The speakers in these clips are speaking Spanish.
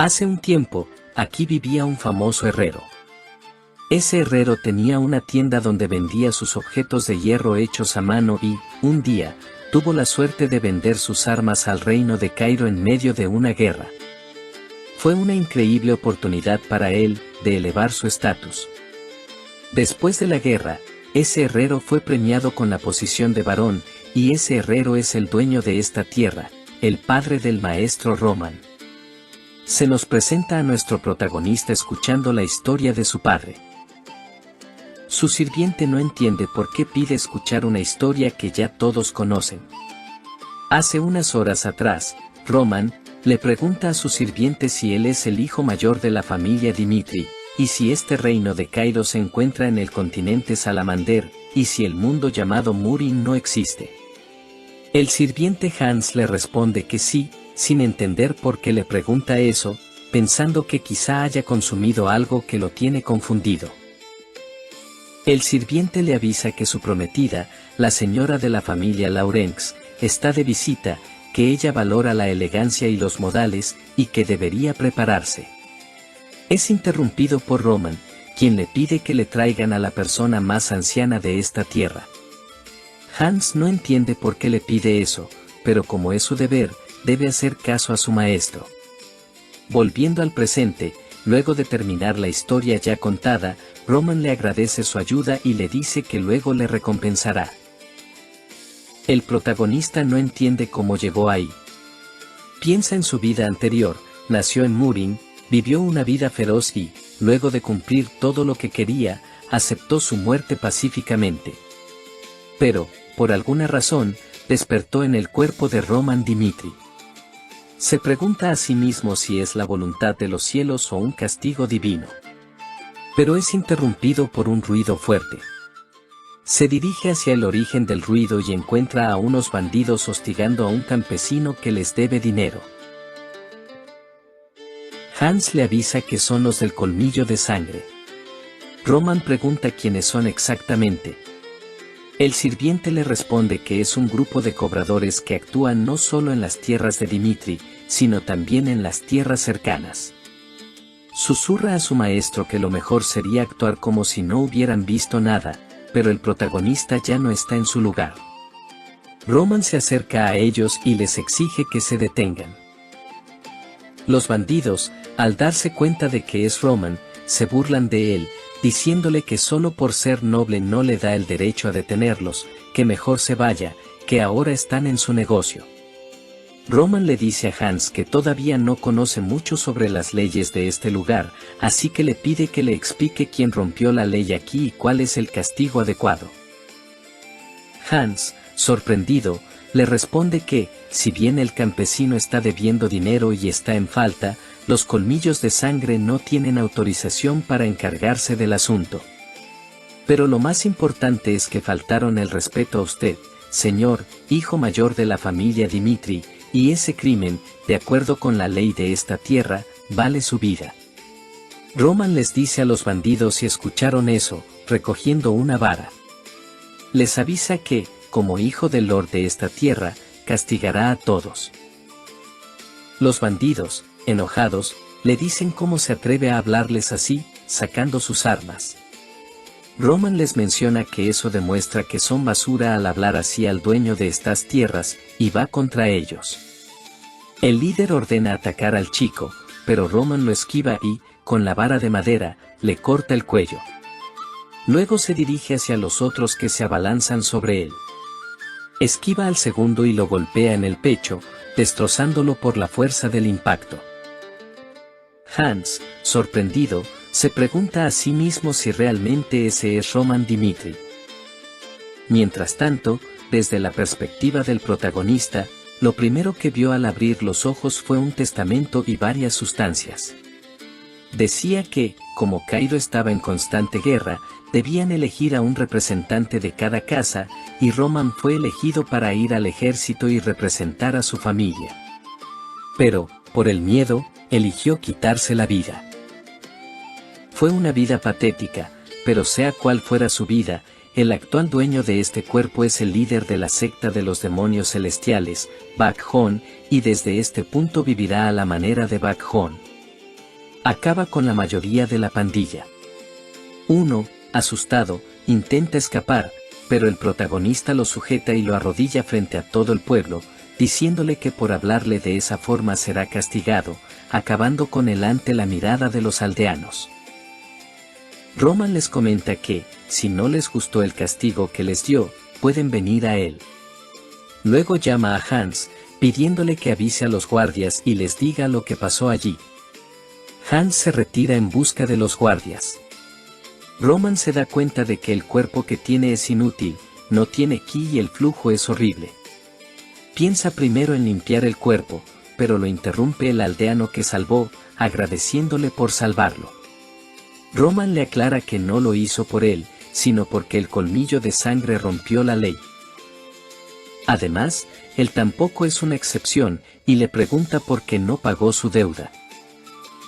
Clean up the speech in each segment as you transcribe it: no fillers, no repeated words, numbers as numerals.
Hace un tiempo, aquí vivía un famoso herrero. Ese herrero tenía una tienda donde vendía sus objetos de hierro hechos a mano y, un día, tuvo la suerte de vender sus armas al reino de Cairo en medio de una guerra. Fue una increíble oportunidad para él, de elevar su estatus. Después de la guerra, ese herrero fue premiado con la posición de barón, y ese herrero es el dueño de esta tierra, el padre del maestro Roman. Se nos presenta a nuestro protagonista escuchando la historia de su padre. Su sirviente no entiende por qué pide escuchar una historia que ya todos conocen. Hace unas horas atrás, Roman le pregunta a su sirviente si él es el hijo mayor de la familia Dimitri, y si este reino de Cairo se encuentra en el continente Salamander, y si el mundo llamado Murin no existe. El sirviente Hans le responde que sí, sin entender por qué le pregunta eso, pensando que quizá haya consumido algo que lo tiene confundido. El sirviente le avisa que su prometida, la señora de la familia Lawrence, está de visita, que ella valora la elegancia y los modales, y que debería prepararse. Es interrumpido por Roman, quien le pide que le traigan a la persona más anciana de esta tierra. Hans no entiende por qué le pide eso, pero como es su deber, debe hacer caso a su maestro. Volviendo al presente, luego de terminar la historia ya contada, Roman le agradece su ayuda y le dice que luego le recompensará. El protagonista no entiende cómo llegó ahí. Piensa en su vida anterior, nació en Murin, vivió una vida feroz y, luego de cumplir todo lo que quería, aceptó su muerte pacíficamente. Pero, por alguna razón, despertó en el cuerpo de Roman Dimitri. Se pregunta a sí mismo si es la voluntad de los cielos o un castigo divino. Pero es interrumpido por un ruido fuerte. Se dirige hacia el origen del ruido y encuentra a unos bandidos hostigando a un campesino que les debe dinero. Hans le avisa que son los del colmillo de sangre. Roman pregunta quiénes son exactamente. El sirviente le responde que es un grupo de cobradores que actúan no solo en las tierras de Dimitri, sino también en las tierras cercanas. Susurra a su maestro que lo mejor sería actuar como si no hubieran visto nada, pero el protagonista ya no está en su lugar. Roman se acerca a ellos y les exige que se detengan. Los bandidos, al darse cuenta de que es Roman, se burlan de él, diciéndole que solo por ser noble no le da el derecho a detenerlos, que mejor se vaya, que ahora están en su negocio. Roman le dice a Hans que todavía no conoce mucho sobre las leyes de este lugar, así que le pide que le explique quién rompió la ley aquí y cuál es el castigo adecuado. Hans, sorprendido, le responde que, si bien el campesino está debiendo dinero y está en falta, los colmillos de sangre no tienen autorización para encargarse del asunto. Pero lo más importante es que faltaron el respeto a usted, señor, hijo mayor de la familia Dimitri, y ese crimen, de acuerdo con la ley de esta tierra, vale su vida. Roman les dice a los bandidos si escucharon eso, recogiendo una vara. Les avisa que, como hijo del lord de esta tierra, castigará a todos. Los bandidos, enojados, le dicen cómo se atreve a hablarles así, sacando sus armas. Roman les menciona que eso demuestra que son basura al hablar así al dueño de estas tierras, y va contra ellos. El líder ordena atacar al chico, pero Roman lo esquiva y, con la vara de madera, le corta el cuello. Luego se dirige hacia los otros que se abalanzan sobre él. Esquiva al segundo y lo golpea en el pecho, destrozándolo por la fuerza del impacto. Hans, sorprendido, se pregunta a sí mismo si realmente ese es Roman Dimitri. Mientras tanto, desde la perspectiva del protagonista, lo primero que vio al abrir los ojos fue un testamento y varias sustancias. Decía que, como Cairo estaba en constante guerra, debían elegir a un representante de cada casa, y Roman fue elegido para ir al ejército y representar a su familia. Pero, por el miedo, eligió quitarse la vida. Fue una vida patética, pero sea cual fuera su vida, el actual dueño de este cuerpo es el líder de la secta de los demonios celestiales, Bakhon, y desde este punto vivirá a la manera de Bakhon. Acaba con la mayoría de la pandilla. Uno, asustado, intenta escapar, pero el protagonista lo sujeta y lo arrodilla frente a todo el pueblo, diciéndole que por hablarle de esa forma será castigado, acabando con él ante la mirada de los aldeanos. Roman les comenta que, si no les gustó el castigo que les dio, pueden venir a él. Luego llama a Hans, pidiéndole que avise a los guardias y les diga lo que pasó allí. Hans se retira en busca de los guardias. Roman se da cuenta de que el cuerpo que tiene es inútil, no tiene ki y el flujo es horrible. Piensa primero en limpiar el cuerpo, pero lo interrumpe el aldeano que salvó, agradeciéndole por salvarlo. Roman le aclara que no lo hizo por él, sino porque el colmillo de sangre rompió la ley. Además, él tampoco es una excepción, y le pregunta por qué no pagó su deuda.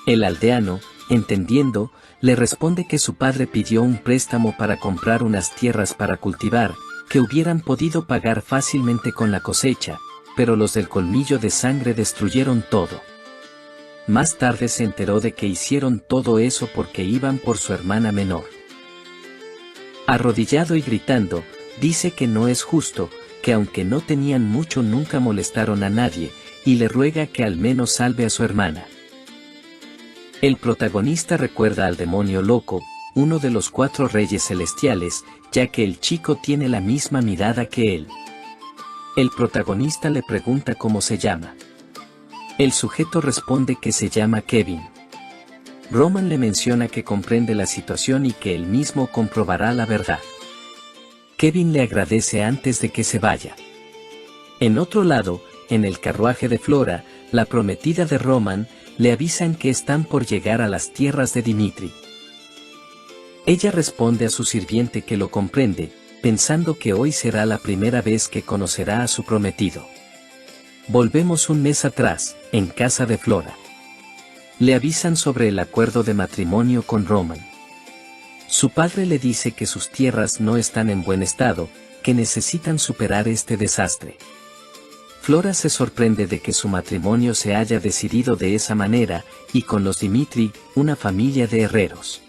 El aldeano, entendiendo, le responde que su padre pidió un préstamo para comprar unas tierras para cultivar, que hubieran podido pagar fácilmente con la cosecha, pero los del colmillo de sangre destruyeron todo. Más tarde se enteró de que hicieron todo eso porque iban por su hermana menor. Arrodillado y gritando, dice que no es justo, que aunque no tenían mucho nunca molestaron a nadie, y le ruega que al menos salve a su hermana. El protagonista recuerda al demonio loco, uno de los 4 reyes celestiales, ya que el chico tiene la misma mirada que él. El protagonista le pregunta cómo se llama. El sujeto responde que se llama Kevin. Roman le menciona que comprende la situación y que él mismo comprobará la verdad. Kevin le agradece antes de que se vaya. En otro lado, en el carruaje de Flora, la prometida de Roman, le avisan que están por llegar a las tierras de Dimitri. Ella responde a su sirviente que lo comprende, pensando que hoy será la primera vez que conocerá a su prometido. Volvemos un mes atrás, en casa de Flora. Le avisan sobre el acuerdo de matrimonio con Roman. Su padre le dice que sus tierras no están en buen estado, que necesitan superar este desastre. Flora se sorprende de que su matrimonio se haya decidido de esa manera, y con los Dimitri, una familia de herreros.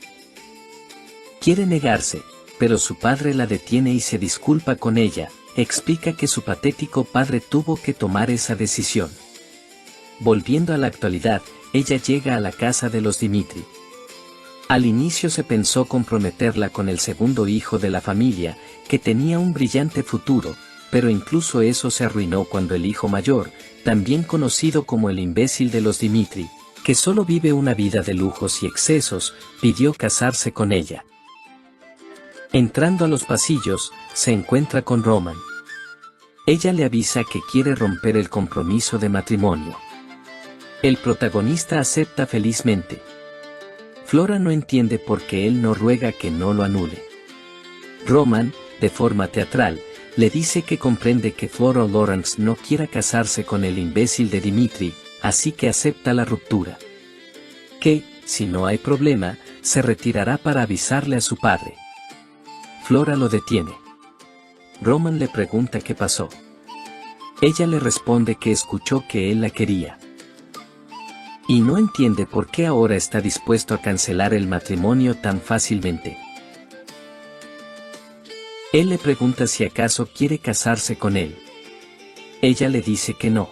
Quiere negarse, pero su padre la detiene y se disculpa con ella, explica que su patético padre tuvo que tomar esa decisión. Volviendo a la actualidad, ella llega a la casa de los Dimitri. Al inicio se pensó comprometerla con el segundo hijo de la familia, que tenía un brillante futuro, pero incluso eso se arruinó cuando el hijo mayor, también conocido como el imbécil de los Dimitri, que solo vive una vida de lujos y excesos, pidió casarse con ella. Entrando a los pasillos, se encuentra con Roman. Ella le avisa que quiere romper el compromiso de matrimonio. El protagonista acepta felizmente. Flora no entiende por qué él no ruega que no lo anule. Roman, de forma teatral, le dice que comprende que Flora Lawrence no quiera casarse con el imbécil de Dimitri, así que acepta la ruptura. Que, si no hay problema, se retirará para avisarle a su padre. Flora lo detiene. Roman le pregunta qué pasó. Ella le responde que escuchó que él la quería. Y no entiende por qué ahora está dispuesto a cancelar el matrimonio tan fácilmente. Él le pregunta si acaso quiere casarse con él. Ella le dice que no.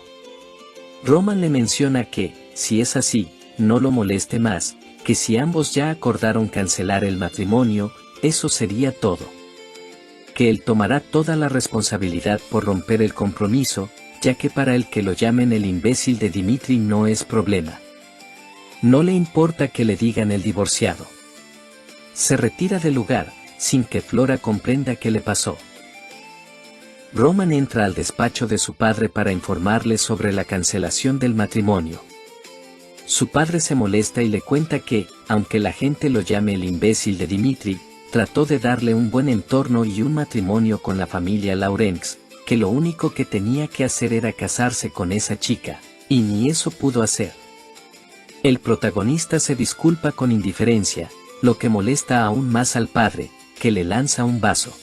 Roman le menciona que, si es así, no lo moleste más, que si ambos ya acordaron cancelar el matrimonio, eso sería todo. Que él tomará toda la responsabilidad por romper el compromiso, ya que para él que lo llamen el imbécil de Dimitri no es problema. No le importa que le digan el divorciado. Se retira del lugar, sin que Flora comprenda qué le pasó. Roman entra al despacho de su padre para informarle sobre la cancelación del matrimonio. Su padre se molesta y le cuenta que, aunque la gente lo llame el imbécil de Dimitri, trató de darle un buen entorno y un matrimonio con la familia Lawrence, que lo único que tenía que hacer era casarse con esa chica, y ni eso pudo hacer. El protagonista se disculpa con indiferencia, lo que molesta aún más al padre, que le lanza un vaso.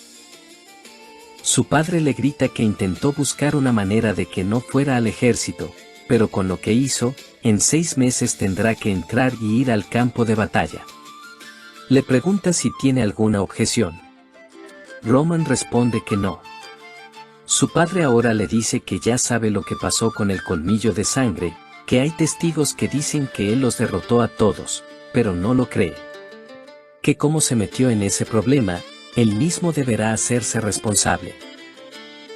Su padre le grita que intentó buscar una manera de que no fuera al ejército, pero con lo que hizo, en 6 meses tendrá que entrar y ir al campo de batalla. Le pregunta si tiene alguna objeción. Roman responde que no. Su padre ahora le dice que ya sabe lo que pasó con el colmillo de sangre, que hay testigos que dicen que él los derrotó a todos, pero no lo cree. Que como se metió en ese problema, él mismo deberá hacerse responsable.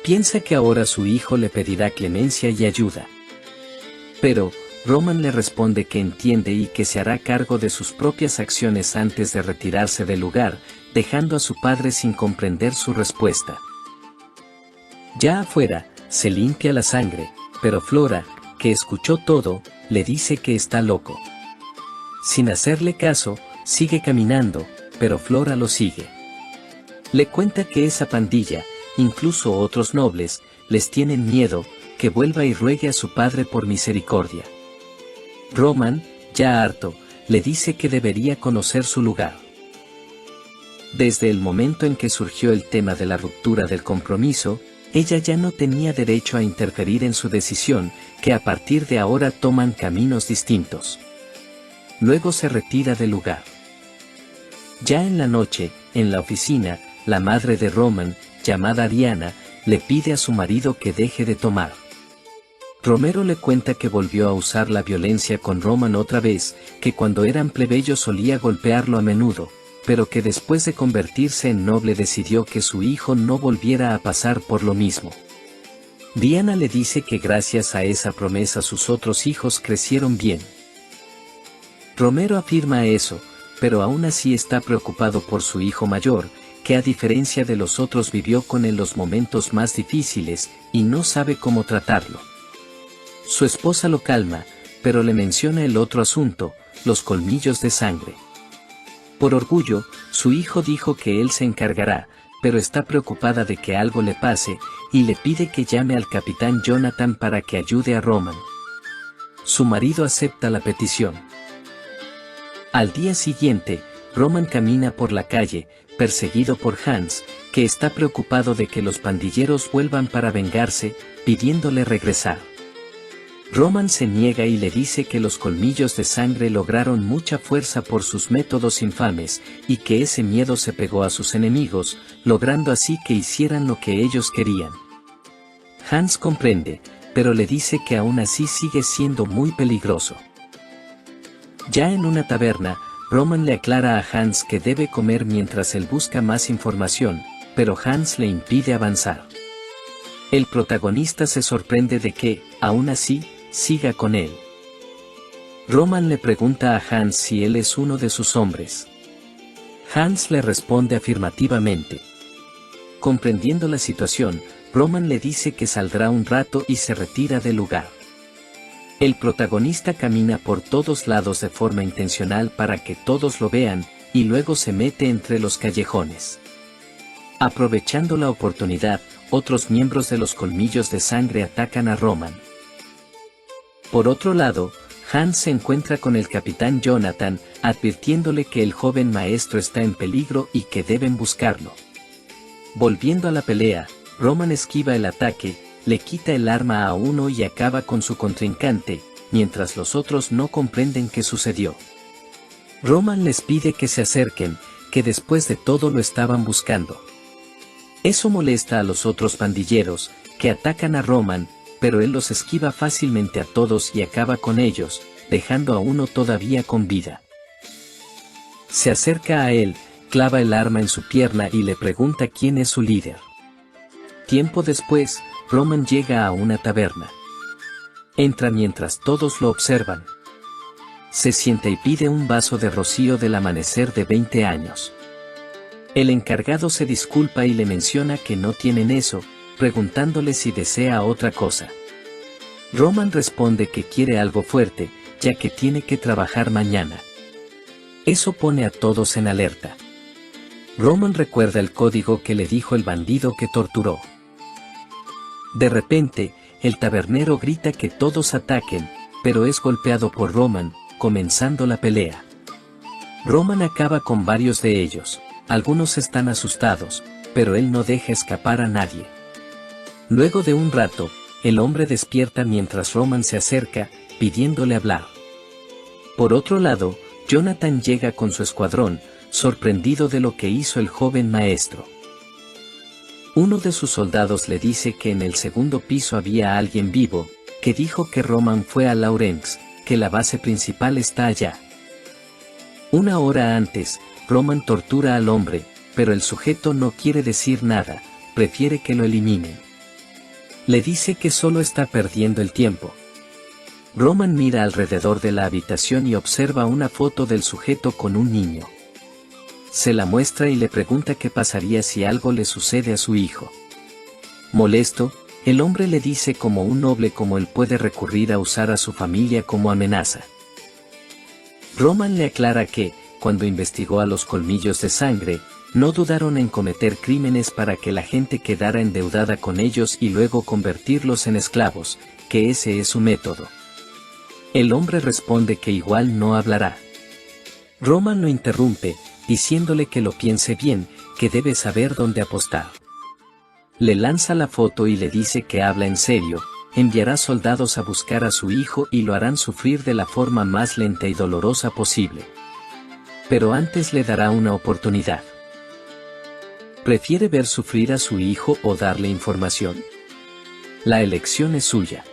Piensa que ahora su hijo le pedirá clemencia y ayuda. Pero, Roman le responde que entiende y que se hará cargo de sus propias acciones antes de retirarse del lugar, dejando a su padre sin comprender su respuesta. Ya afuera, se limpia la sangre, pero Flora, que escuchó todo, le dice que está loco. Sin hacerle caso, sigue caminando, pero Flora lo sigue. Le cuenta que esa pandilla, incluso otros nobles, les tienen miedo, que vuelva y ruegue a su padre por misericordia. Roman, ya harto, le dice que debería conocer su lugar. Desde el momento en que surgió el tema de la ruptura del compromiso, ella ya no tenía derecho a interferir en su decisión, que a partir de ahora toman caminos distintos. Luego se retira del lugar. Ya en la noche, en la oficina, la madre de Roman, llamada Diana, le pide a su marido que deje de tomar. Romero le cuenta que volvió a usar la violencia con Roman otra vez, que cuando eran plebeyos solía golpearlo a menudo, pero que después de convertirse en noble decidió que su hijo no volviera a pasar por lo mismo. Diana le dice que gracias a esa promesa sus otros hijos crecieron bien. Romero afirma eso, pero aún así está preocupado por su hijo mayor, que a diferencia de los otros vivió con él los momentos más difíciles, y no sabe cómo tratarlo. Su esposa lo calma, pero le menciona el otro asunto, los colmillos de sangre. Por orgullo, su hijo dijo que él se encargará, pero está preocupada de que algo le pase, y le pide que llame al capitán Jonathan para que ayude a Roman. Su marido acepta la petición. Al día siguiente, Roman camina por la calle, perseguido por Hans, que está preocupado de que los pandilleros vuelvan para vengarse, pidiéndole regresar. Roman se niega y le dice que los colmillos de sangre lograron mucha fuerza por sus métodos infames, y que ese miedo se pegó a sus enemigos, logrando así que hicieran lo que ellos querían. Hans comprende, pero le dice que aún así sigue siendo muy peligroso. Ya en una taberna, Roman le aclara a Hans que debe comer mientras él busca más información, pero Hans le impide avanzar. El protagonista se sorprende de que, aún así, siga con él. Roman le pregunta a Hans si él es uno de sus hombres. Hans le responde afirmativamente. Comprendiendo la situación, Roman le dice que saldrá un rato y se retira del lugar. El protagonista camina por todos lados de forma intencional para que todos lo vean, y luego se mete entre los callejones. Aprovechando la oportunidad, otros miembros de los colmillos de sangre atacan a Roman. Por otro lado, Hans se encuentra con el capitán Jonathan, advirtiéndole que el joven maestro está en peligro y que deben buscarlo. Volviendo a la pelea, Roman esquiva el ataque, le quita el arma a uno y acaba con su contrincante, mientras los otros no comprenden qué sucedió. Roman les pide que se acerquen, que después de todo lo estaban buscando. Eso molesta a los otros pandilleros, que atacan a Roman, pero él los esquiva fácilmente a todos y acaba con ellos, dejando a uno todavía con vida. Se acerca a él, clava el arma en su pierna y le pregunta quién es su líder. Tiempo después, Roman llega a una taberna. Entra mientras todos lo observan. Se sienta y pide un vaso de rocío del amanecer de 20 años. El encargado se disculpa y le menciona que no tienen eso, preguntándole si desea otra cosa. Roman responde que quiere algo fuerte, ya que tiene que trabajar mañana. Eso pone a todos en alerta. Roman recuerda el código que le dijo el bandido que torturó. De repente, el tabernero grita que todos ataquen, pero es golpeado por Roman, comenzando la pelea. Roman acaba con varios de ellos, algunos están asustados, pero él no deja escapar a nadie. Luego de un rato, el hombre despierta mientras Roman se acerca, pidiéndole hablar. Por otro lado, Jonathan llega con su escuadrón, sorprendido de lo que hizo el joven maestro. Uno de sus soldados le dice que en el segundo piso había alguien vivo, que dijo que Roman fue a Lawrence, que la base principal está allá. Una hora antes, Roman tortura al hombre, pero el sujeto no quiere decir nada, prefiere que lo eliminen. Le dice que solo está perdiendo el tiempo. Roman mira alrededor de la habitación y observa una foto del sujeto con un niño. Se la muestra y le pregunta qué pasaría si algo le sucede a su hijo. Molesto, el hombre le dice como un noble como él puede recurrir a usar a su familia como amenaza. Roman le aclara que, cuando investigó a los colmillos de sangre, no dudaron en cometer crímenes para que la gente quedara endeudada con ellos y luego convertirlos en esclavos, que ese es su método. El hombre responde que igual no hablará. Roman lo interrumpe, diciéndole que lo piense bien, que debe saber dónde apostar. Le lanza la foto y le dice que habla en serio, enviará soldados a buscar a su hijo y lo harán sufrir de la forma más lenta y dolorosa posible. Pero antes le dará una oportunidad. ¿Prefiere ver sufrir a su hijo o darle información? La elección es suya.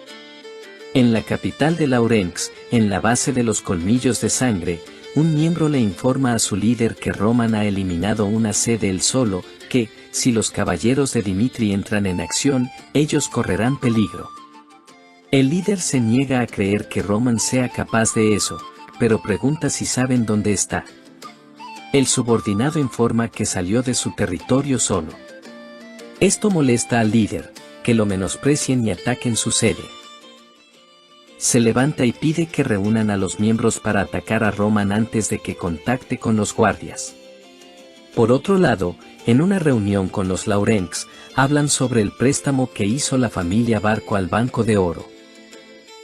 En la capital de Lawrence, en la base de los colmillos de sangre, un miembro le informa a su líder que Roman ha eliminado una sede él solo, que, si los caballeros de Dimitri entran en acción, ellos correrán peligro. El líder se niega a creer que Roman sea capaz de eso, pero pregunta si saben dónde está. El subordinado informa que salió de su territorio solo. Esto molesta al líder, que lo menosprecien y ataquen su sede. Se levanta y pide que reúnan a los miembros para atacar a Roman antes de que contacte con los guardias. Por otro lado, en una reunión con los Lawrence, hablan sobre el préstamo que hizo la familia Barco al Banco de Oro.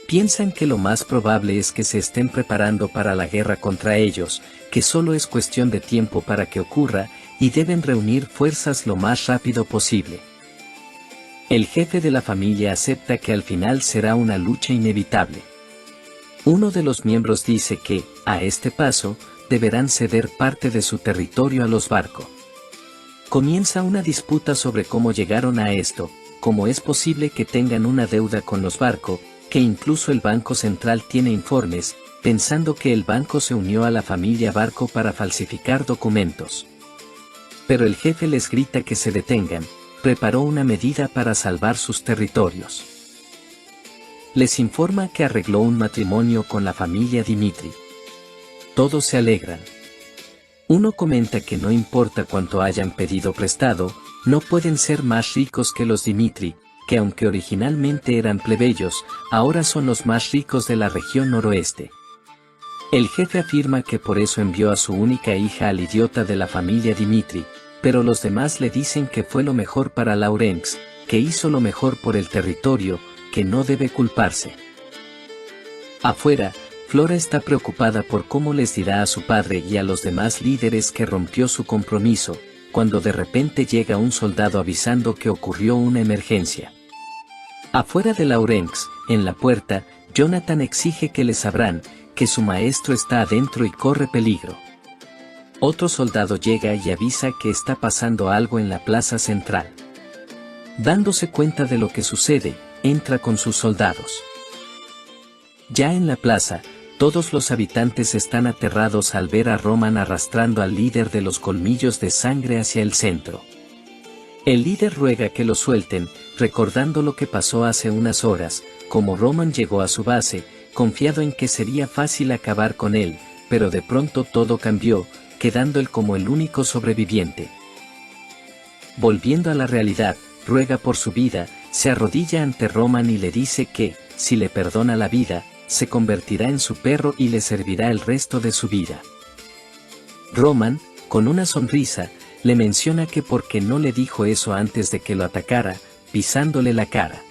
Piensan que lo más probable es que se estén preparando para la guerra contra ellos, que solo es cuestión de tiempo para que ocurra, y deben reunir fuerzas lo más rápido posible. El jefe de la familia acepta que al final será una lucha inevitable. Uno de los miembros dice que, a este paso, deberán ceder parte de su territorio a los Barco. Comienza una disputa sobre cómo llegaron a esto, cómo es posible que tengan una deuda con los Barco, que incluso el Banco Central tiene informes, pensando que el banco se unió a la familia Barco para falsificar documentos. Pero el jefe les grita que se detengan, preparó una medida para salvar sus territorios. Les informa que arregló un matrimonio con la familia Dimitri. Todos se alegran. Uno comenta que no importa cuánto hayan pedido prestado, no pueden ser más ricos que los Dimitri, que aunque originalmente eran plebeyos, ahora son los más ricos de la región noroeste. El jefe afirma que por eso envió a su única hija al idiota de la familia Dimitri, pero los demás le dicen que fue lo mejor para Lawrence, que hizo lo mejor por el territorio, que no debe culparse. Afuera, Flora está preocupada por cómo les dirá a su padre y a los demás líderes que rompió su compromiso, cuando de repente llega un soldado avisando que ocurrió una emergencia. Afuera de Lawrence, en la puerta, Jonathan exige que les abran, que su maestro está adentro y corre peligro. Otro soldado llega y avisa que está pasando algo en la plaza central. Dándose cuenta de lo que sucede, entra con sus soldados. Ya en la plaza, todos los habitantes están aterrados al ver a Roman arrastrando al líder de los colmillos de sangre hacia el centro. El líder ruega que lo suelten, recordando lo que pasó hace unas horas, como Roman llegó a su base, confiado en que sería fácil acabar con él, pero de pronto todo cambió, quedando él como el único sobreviviente. Volviendo a la realidad, ruega por su vida, se arrodilla ante Roman y le dice que, si le perdona la vida, se convertirá en su perro y le servirá el resto de su vida. Roman, con una sonrisa, le menciona que porque no le dijo eso antes de que lo atacara, pisándole la cara.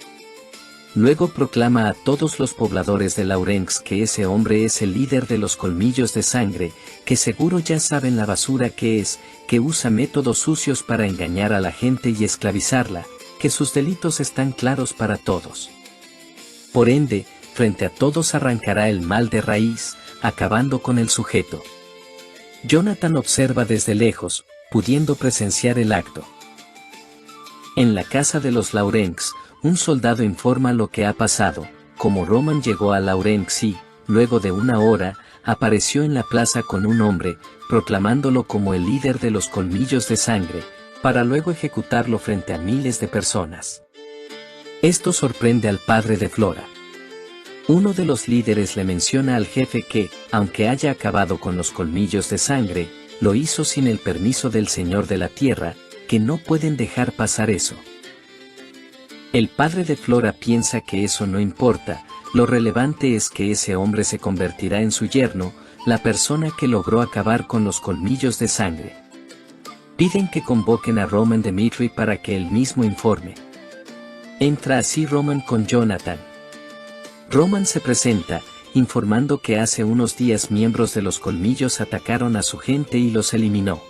Luego proclama a todos los pobladores de Lawrence que ese hombre es el líder de los colmillos de sangre, que seguro ya saben la basura que es, que usa métodos sucios para engañar a la gente y esclavizarla, que sus delitos están claros para todos. Por ende, frente a todos arrancará el mal de raíz, acabando con el sujeto. Jonathan observa desde lejos, pudiendo presenciar el acto. En la casa de los Lawrence, un soldado informa lo que ha pasado, como Roman llegó a Lawrence y, luego de una hora, apareció en la plaza con un hombre, proclamándolo como el líder de los colmillos de sangre, para luego ejecutarlo frente a miles de personas. Esto sorprende al padre de Flora. Uno de los líderes le menciona al jefe que, aunque haya acabado con los colmillos de sangre, lo hizo sin el permiso del Señor de la Tierra, que no pueden dejar pasar eso. El padre de Flora piensa que eso no importa, lo relevante es que ese hombre se convertirá en su yerno, la persona que logró acabar con los colmillos de sangre. Piden que convoquen a Roman Dmitri para que él mismo informe. Entra así Roman con Jonathan. Roman se presenta, informando que hace unos días miembros de los colmillos atacaron a su gente y los eliminó.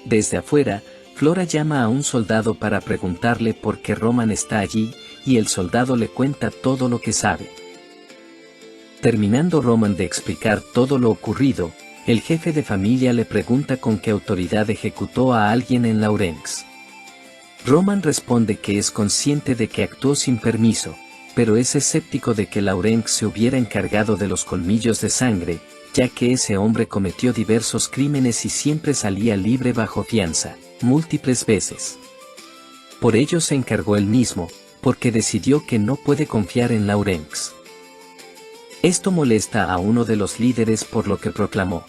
Desde afuera, Flora llama a un soldado para preguntarle por qué Roman está allí, y el soldado le cuenta todo lo que sabe. Terminando Roman de explicar todo lo ocurrido, el jefe de familia le pregunta con qué autoridad ejecutó a alguien en Lawrence. Roman responde que es consciente de que actuó sin permiso, pero es escéptico de que Lawrence se hubiera encargado de los colmillos de sangre, ya que ese hombre cometió diversos crímenes y siempre salía libre bajo fianza, múltiples veces. Por ello se encargó él mismo, porque decidió que no puede confiar en Lawrence. Esto molesta a uno de los líderes por lo que proclamó.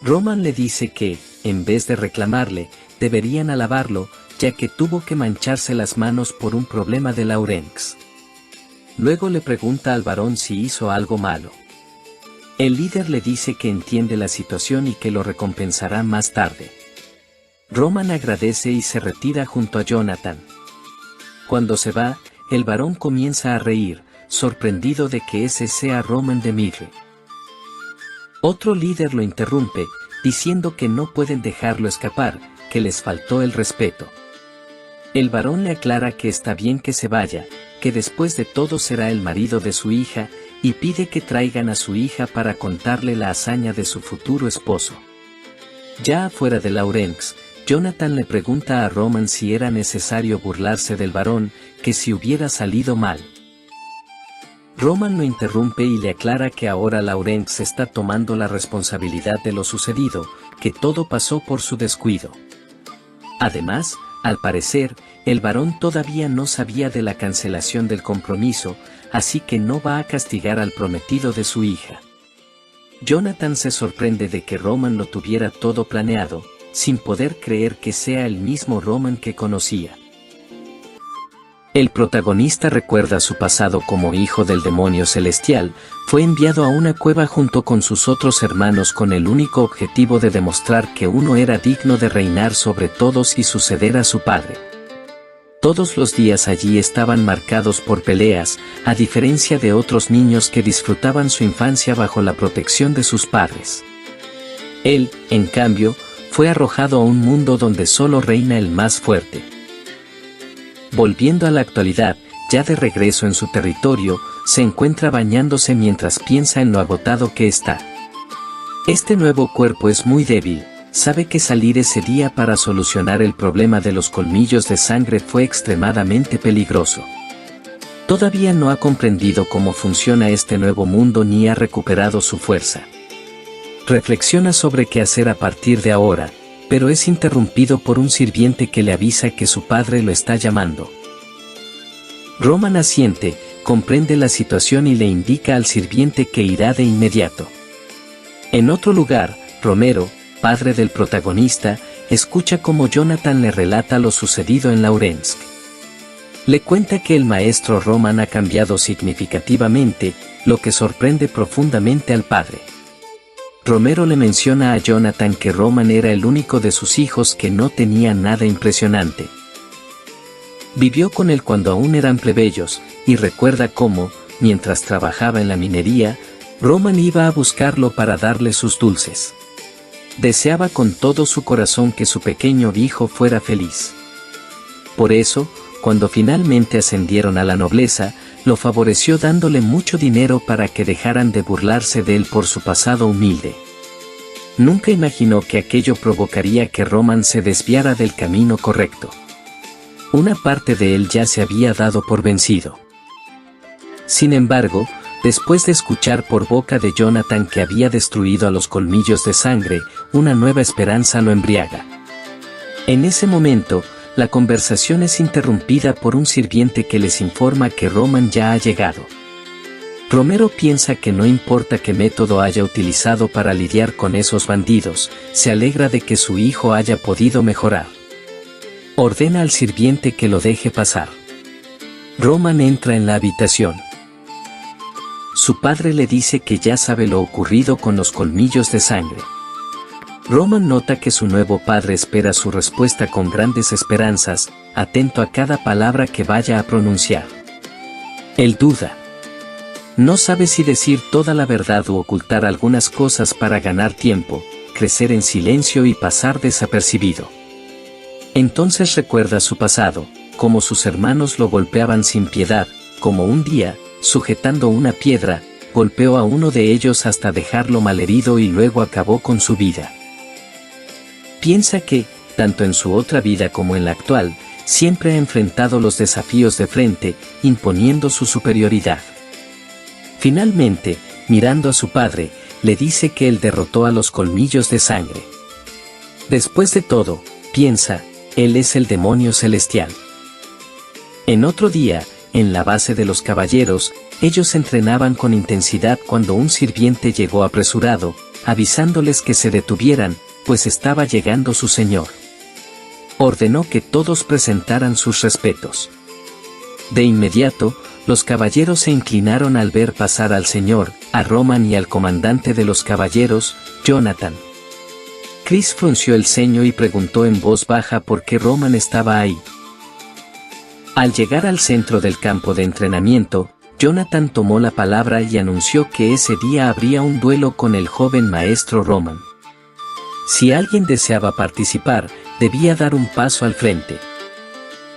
Roman le dice que, en vez de reclamarle, deberían alabarlo, ya que tuvo que mancharse las manos por un problema de Lawrence. Luego le pregunta al varón si hizo algo malo. El líder le dice que entiende la situación y que lo recompensará más tarde. Roman agradece y se retira junto a Jonathan. Cuando se va, el varón comienza a reír, sorprendido de que ese sea Roman Dmitri. Otro líder lo interrumpe, diciendo que no pueden dejarlo escapar, que les faltó el respeto. El varón le aclara que está bien que se vaya, que después de todo será el marido de su hija, y pide que traigan a su hija para contarle la hazaña de su futuro esposo. Ya afuera de Lawrence, Jonathan le pregunta a Roman si era necesario burlarse del varón, que si hubiera salido mal. Roman lo interrumpe y le aclara que ahora Lawrence está tomando la responsabilidad de lo sucedido, que todo pasó por su descuido. Además, al parecer, el varón todavía no sabía de la cancelación del compromiso, así que no va a castigar al prometido de su hija. Jonathan se sorprende de que Roman lo tuviera todo planeado, sin poder creer que sea el mismo Roman que conocía. El protagonista recuerda su pasado como hijo del demonio celestial, fue enviado a una cueva junto con sus otros hermanos con el único objetivo de demostrar que uno era digno de reinar sobre todos y suceder a su padre. Todos los días allí estaban marcados por peleas, a diferencia de otros niños que disfrutaban su infancia bajo la protección de sus padres. Él, en cambio, fue arrojado a un mundo donde solo reina el más fuerte. Volviendo a la actualidad, ya de regreso en su territorio, se encuentra bañándose mientras piensa en lo agotado que está. Este nuevo cuerpo es muy débil, sabe que salir ese día para solucionar el problema de los colmillos de sangre fue extremadamente peligroso. Todavía no ha comprendido cómo funciona este nuevo mundo ni ha recuperado su fuerza. Reflexiona sobre qué hacer a partir de ahora, pero es interrumpido por un sirviente que le avisa que su padre lo está llamando. Roman asiente, comprende la situación y le indica al sirviente que irá de inmediato. En otro lugar, Romero, padre del protagonista, escucha cómo Jonathan le relata lo sucedido en Lawrence. Le cuenta que el maestro Roman ha cambiado significativamente, lo que sorprende profundamente al padre. Romero le menciona a Jonathan que Roman era el único de sus hijos que no tenía nada impresionante. Vivió con él cuando aún eran plebeyos, y recuerda cómo, mientras trabajaba en la minería, Roman iba a buscarlo para darle sus dulces. Deseaba con todo su corazón que su pequeño hijo fuera feliz. Por eso, cuando finalmente ascendieron a la nobleza, lo favoreció dándole mucho dinero para que dejaran de burlarse de él por su pasado humilde. Nunca imaginó que aquello provocaría que Roman se desviara del camino correcto. Una parte de él ya se había dado por vencido. Sin embargo, después de escuchar por boca de Jonathan que había destruido a los colmillos de sangre, una nueva esperanza lo embriaga. En ese momento, la conversación es interrumpida por un sirviente que les informa que Roman ya ha llegado. Romero piensa que no importa qué método haya utilizado para lidiar con esos bandidos, se alegra de que su hijo haya podido mejorar. Ordena al sirviente que lo deje pasar. Roman entra en la habitación. Su padre le dice que ya sabe lo ocurrido con los colmillos de sangre. Roman nota que su nuevo padre espera su respuesta con grandes esperanzas, atento a cada palabra que vaya a pronunciar. Él duda. No sabe si decir toda la verdad o ocultar algunas cosas para ganar tiempo, crecer en silencio y pasar desapercibido. Entonces recuerda su pasado, cómo sus hermanos lo golpeaban sin piedad, como un día, sujetando una piedra, golpeó a uno de ellos hasta dejarlo malherido y luego acabó con su vida. Piensa que, tanto en su otra vida como en la actual, siempre ha enfrentado los desafíos de frente, imponiendo su superioridad. Finalmente, mirando a su padre, le dice que él derrotó a los colmillos de sangre. Después de todo, piensa, él es el demonio celestial. En otro día, en la base de los caballeros, ellos entrenaban con intensidad cuando un sirviente llegó apresurado, avisándoles que se detuvieran, pues estaba llegando su señor. Ordenó que todos presentaran sus respetos. De inmediato, los caballeros se inclinaron al ver pasar al señor, a Roman y al comandante de los caballeros, Jonathan. Chris frunció el ceño y preguntó en voz baja por qué Roman estaba ahí. Al llegar al centro del campo de entrenamiento, Jonathan tomó la palabra y anunció que ese día habría un duelo con el joven maestro Roman. Si alguien deseaba participar, debía dar un paso al frente.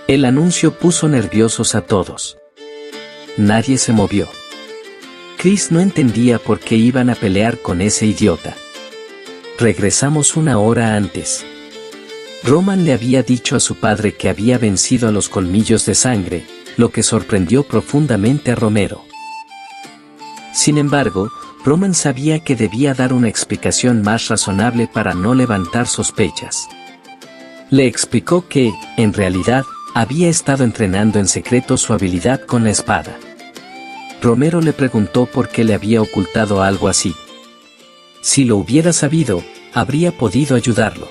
El anuncio puso nerviosos a todos. Nadie se movió. Chris no entendía por qué iban a pelear con ese idiota. Regresamos una hora antes. Roman le había dicho a su padre que había vencido a los colmillos de sangre, lo que sorprendió profundamente a Romero. Sin embargo, Roman sabía que debía dar una explicación más razonable para no levantar sospechas. Le explicó que, en realidad, había estado entrenando en secreto su habilidad con la espada. Romero le preguntó por qué le había ocultado algo así. Si lo hubiera sabido, habría podido ayudarlo.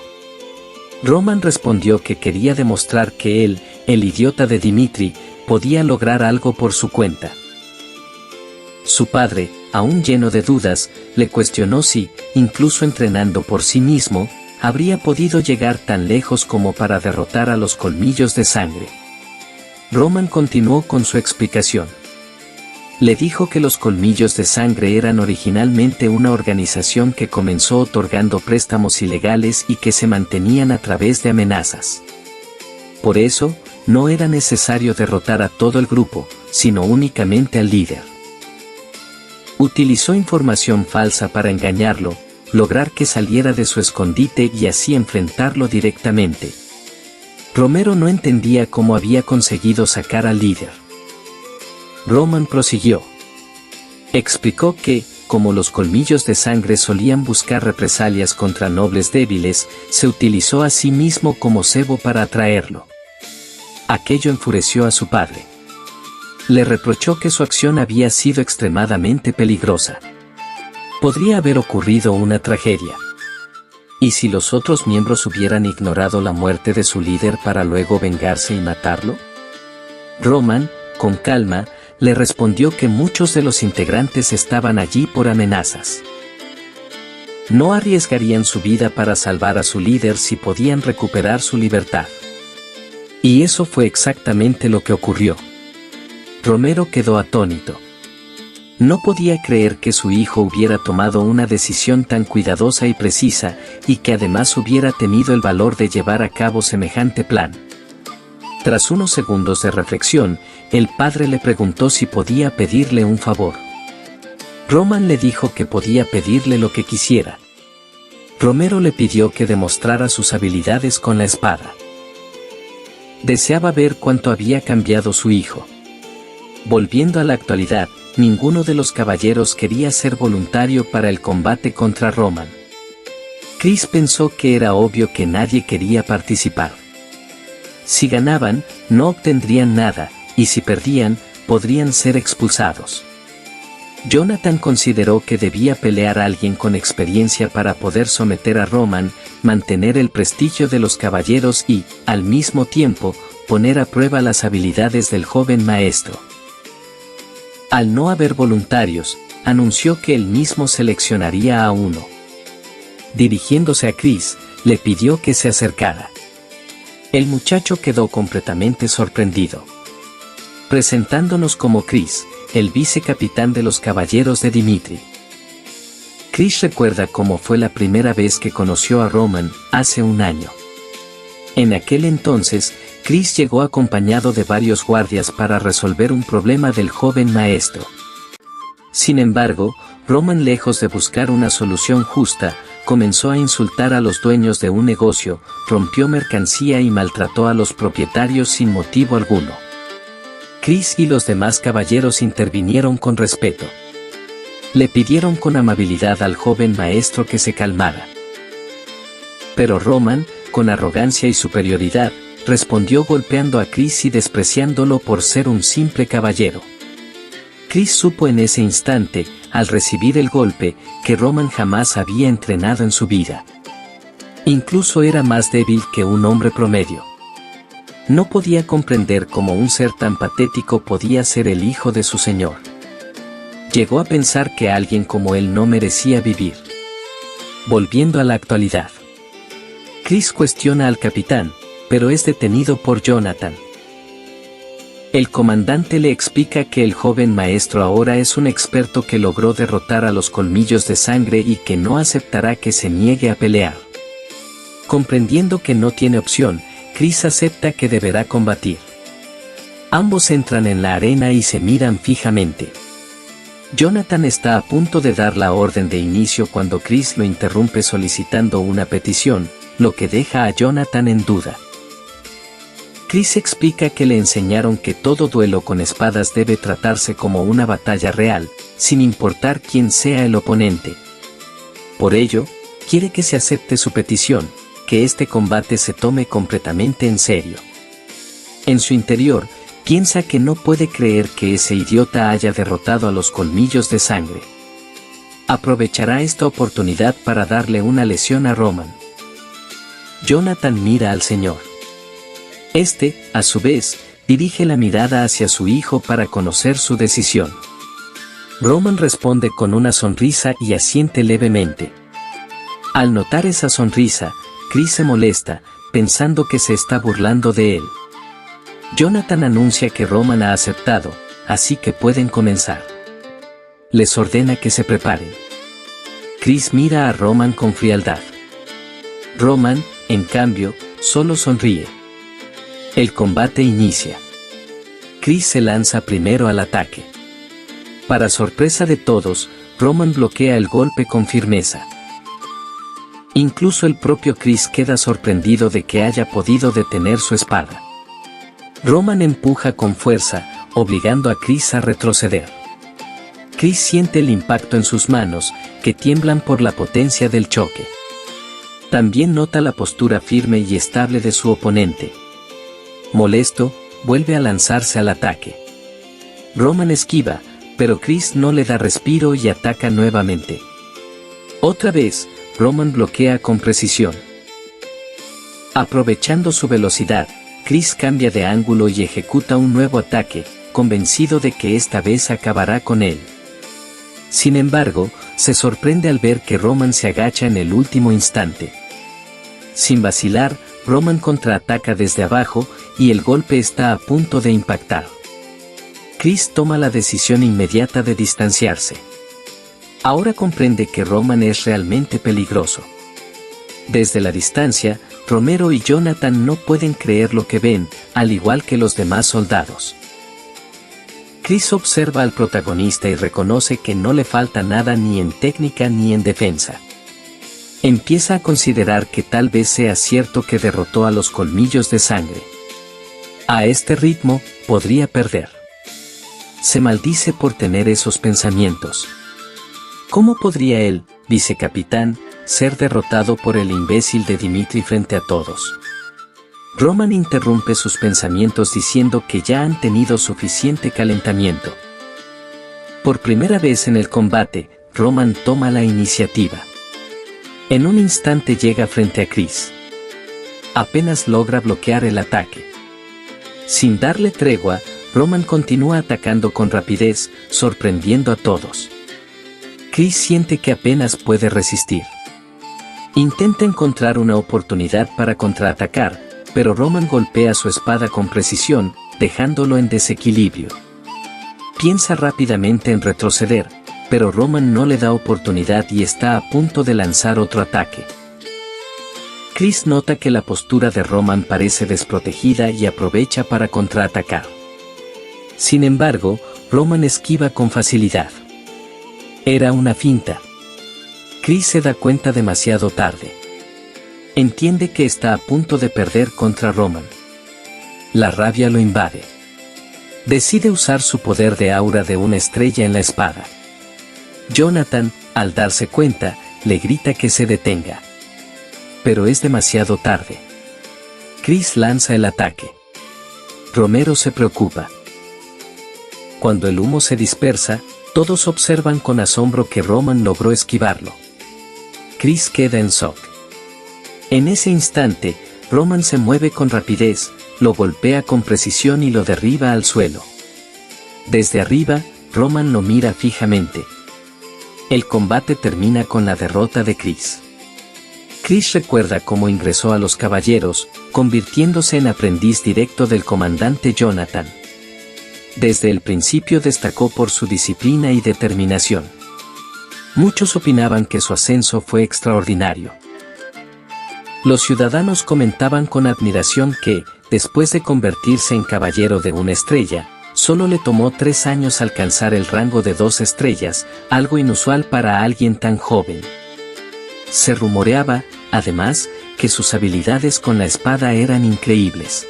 Roman respondió que quería demostrar que él, el idiota de Dimitri, podía lograr algo por su cuenta. Su padre, aún lleno de dudas, le cuestionó si, incluso entrenando por sí mismo, habría podido llegar tan lejos como para derrotar a los colmillos de sangre. Roman continuó con su explicación. Le dijo que los colmillos de sangre eran originalmente una organización que comenzó otorgando préstamos ilegales y que se mantenían a través de amenazas. Por eso, no era necesario derrotar a todo el grupo, sino únicamente al líder. Utilizó información falsa para engañarlo, lograr que saliera de su escondite y así enfrentarlo directamente. Romero no entendía cómo había conseguido sacar al líder. Roman prosiguió. Explicó que, como los colmillos de sangre solían buscar represalias contra nobles débiles, se utilizó a sí mismo como cebo para atraerlo. Aquello enfureció a su padre. Le reprochó que su acción había sido extremadamente peligrosa. Podría haber ocurrido una tragedia. ¿Y si los otros miembros hubieran ignorado la muerte de su líder para luego vengarse y matarlo? Roman, con calma, le respondió que muchos de los integrantes estaban allí por amenazas. No arriesgarían su vida para salvar a su líder si podían recuperar su libertad. Y eso fue exactamente lo que ocurrió. Romero quedó atónito. No podía creer que su hijo hubiera tomado una decisión tan cuidadosa y precisa, y que además hubiera tenido el valor de llevar a cabo semejante plan. Tras unos segundos de reflexión, el padre le preguntó si podía pedirle un favor. Roman le dijo que podía pedirle lo que quisiera. Romero le pidió que demostrara sus habilidades con la espada. Deseaba ver cuánto había cambiado su hijo. Volviendo a la actualidad, ninguno de los caballeros quería ser voluntario para el combate contra Roman. Chris pensó que era obvio que nadie quería participar. Si ganaban, no obtendrían nada, y si perdían, podrían ser expulsados. Jonathan consideró que debía pelear a alguien con experiencia para poder someter a Roman, mantener el prestigio de los caballeros y, al mismo tiempo, poner a prueba las habilidades del joven maestro. Al no haber voluntarios, anunció que él mismo seleccionaría a uno. Dirigiéndose a Chris, le pidió que se acercara. El muchacho quedó completamente sorprendido. Presentándonos como Chris, el vicecapitán de los caballeros de Dimitri. Chris recuerda cómo fue la primera vez que conoció a Roman, hace un año. En aquel entonces, Chris llegó acompañado de varios guardias para resolver un problema del joven maestro. Sin embargo, Roman, lejos de buscar una solución justa, comenzó a insultar a los dueños de un negocio, rompió mercancía y maltrató a los propietarios sin motivo alguno. Chris y los demás caballeros intervinieron con respeto. Le pidieron con amabilidad al joven maestro que se calmara. Pero Roman, con arrogancia y superioridad, respondió golpeando a Chris y despreciándolo por ser un simple caballero. Chris supo en ese instante, al recibir el golpe, que Roman jamás había entrenado en su vida. Incluso era más débil que un hombre promedio. No podía comprender cómo un ser tan patético podía ser el hijo de su señor. Llegó a pensar que alguien como él no merecía vivir. Volviendo a la actualidad. Chris cuestiona al capitán, pero es detenido por Jonathan. El comandante le explica que el joven maestro ahora es un experto que logró derrotar a los colmillos de sangre y que no aceptará que se niegue a pelear. Comprendiendo que no tiene opción, Chris acepta que deberá combatir. Ambos entran en la arena y se miran fijamente. Jonathan está a punto de dar la orden de inicio cuando Chris lo interrumpe solicitando una petición, lo que deja a Jonathan en duda. Chris explica que le enseñaron que todo duelo con espadas debe tratarse como una batalla real, sin importar quién sea el oponente. Por ello, quiere que se acepte su petición, que este combate se tome completamente en serio. En su interior, piensa que no puede creer que ese idiota haya derrotado a los colmillos de sangre. Aprovechará esta oportunidad para darle una lesión a Roman. Jonathan mira al señor. Este, a su vez, dirige la mirada hacia su hijo para conocer su decisión. Roman responde con una sonrisa y asiente levemente. Al notar esa sonrisa, Chris se molesta, pensando que se está burlando de él. Jonathan anuncia que Roman ha aceptado, así que pueden comenzar. Les ordena que se preparen. Chris mira a Roman con frialdad. Roman, en cambio, solo sonríe. El combate inicia. Chris se lanza primero al ataque. Para sorpresa de todos, Roman bloquea el golpe con firmeza. Incluso el propio Chris queda sorprendido de que haya podido detener su espada. Roman empuja con fuerza, obligando a Chris a retroceder. Chris siente el impacto en sus manos, que tiemblan por la potencia del choque. También nota la postura firme y estable de su oponente. Molesto, vuelve a lanzarse al ataque. Roman esquiva, pero Chris no le da respiro y ataca nuevamente. Otra vez, Roman bloquea con precisión. Aprovechando su velocidad, Chris cambia de ángulo y ejecuta un nuevo ataque, convencido de que esta vez acabará con él. Sin embargo, se sorprende al ver que Roman se agacha en el último instante. Sin vacilar, Roman contraataca desde abajo, y el golpe está a punto de impactar. Chris toma la decisión inmediata de distanciarse. Ahora comprende que Roman es realmente peligroso. Desde la distancia, Romero y Jonathan no pueden creer lo que ven, al igual que los demás soldados. Chris observa al protagonista y reconoce que no le falta nada ni en técnica ni en defensa. Empieza a considerar que tal vez sea cierto que derrotó a los colmillos de sangre. A este ritmo, podría perder. Se maldice por tener esos pensamientos. ¿Cómo podría él, vicecapitán, ser derrotado por el imbécil de Dimitri frente a todos? Roman interrumpe sus pensamientos diciendo que ya han tenido suficiente calentamiento. Por primera vez en el combate, Roman toma la iniciativa. En un instante llega frente a Chris. Apenas logra bloquear el ataque. Sin darle tregua, Roman continúa atacando con rapidez, sorprendiendo a todos. Chris siente que apenas puede resistir. Intenta encontrar una oportunidad para contraatacar, pero Roman golpea su espada con precisión, dejándolo en desequilibrio. Piensa rápidamente en retroceder, pero Roman no le da oportunidad y está a punto de lanzar otro ataque. Chris nota que la postura de Roman parece desprotegida y aprovecha para contraatacar. Sin embargo, Roman esquiva con facilidad. Era una finta. Chris se da cuenta demasiado tarde. Entiende que está a punto de perder contra Roman. La rabia lo invade. Decide usar su poder de aura de una estrella en la espada. Jonathan, al darse cuenta, le grita que se detenga. Pero es demasiado tarde. Chris lanza el ataque. Romero se preocupa. Cuando el humo se dispersa, todos observan con asombro que Roman logró esquivarlo. Chris queda en shock. En ese instante, Roman se mueve con rapidez, lo golpea con precisión y lo derriba al suelo. Desde arriba, Roman lo mira fijamente. El combate termina con la derrota de Chris. Chris recuerda cómo ingresó a los caballeros, convirtiéndose en aprendiz directo del comandante Jonathan. Desde el principio destacó por su disciplina y determinación. Muchos opinaban que su ascenso fue extraordinario. Los ciudadanos comentaban con admiración que, después de convertirse en caballero de una estrella, solo le tomó 3 años alcanzar el rango de 2 estrellas, algo inusual para alguien tan joven. Se rumoreaba, además, que sus habilidades con la espada eran increíbles.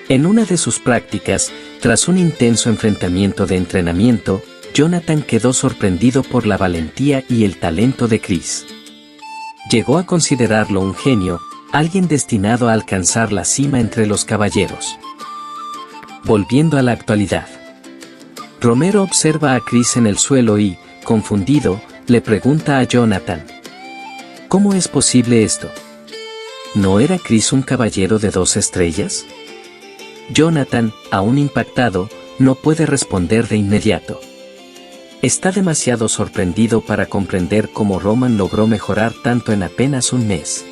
En una de sus prácticas, tras un intenso enfrentamiento de entrenamiento, Jonathan quedó sorprendido por la valentía y el talento de Chris. Llegó a considerarlo un genio, alguien destinado a alcanzar la cima entre los caballeros. Volviendo a la actualidad. Romero observa a Chris en el suelo y, confundido, le pregunta a Jonathan: ¿cómo es posible esto? ¿No era Chris un caballero de 2 estrellas? Jonathan, aún impactado, no puede responder de inmediato. Está demasiado sorprendido para comprender cómo Roman logró mejorar tanto en apenas un mes.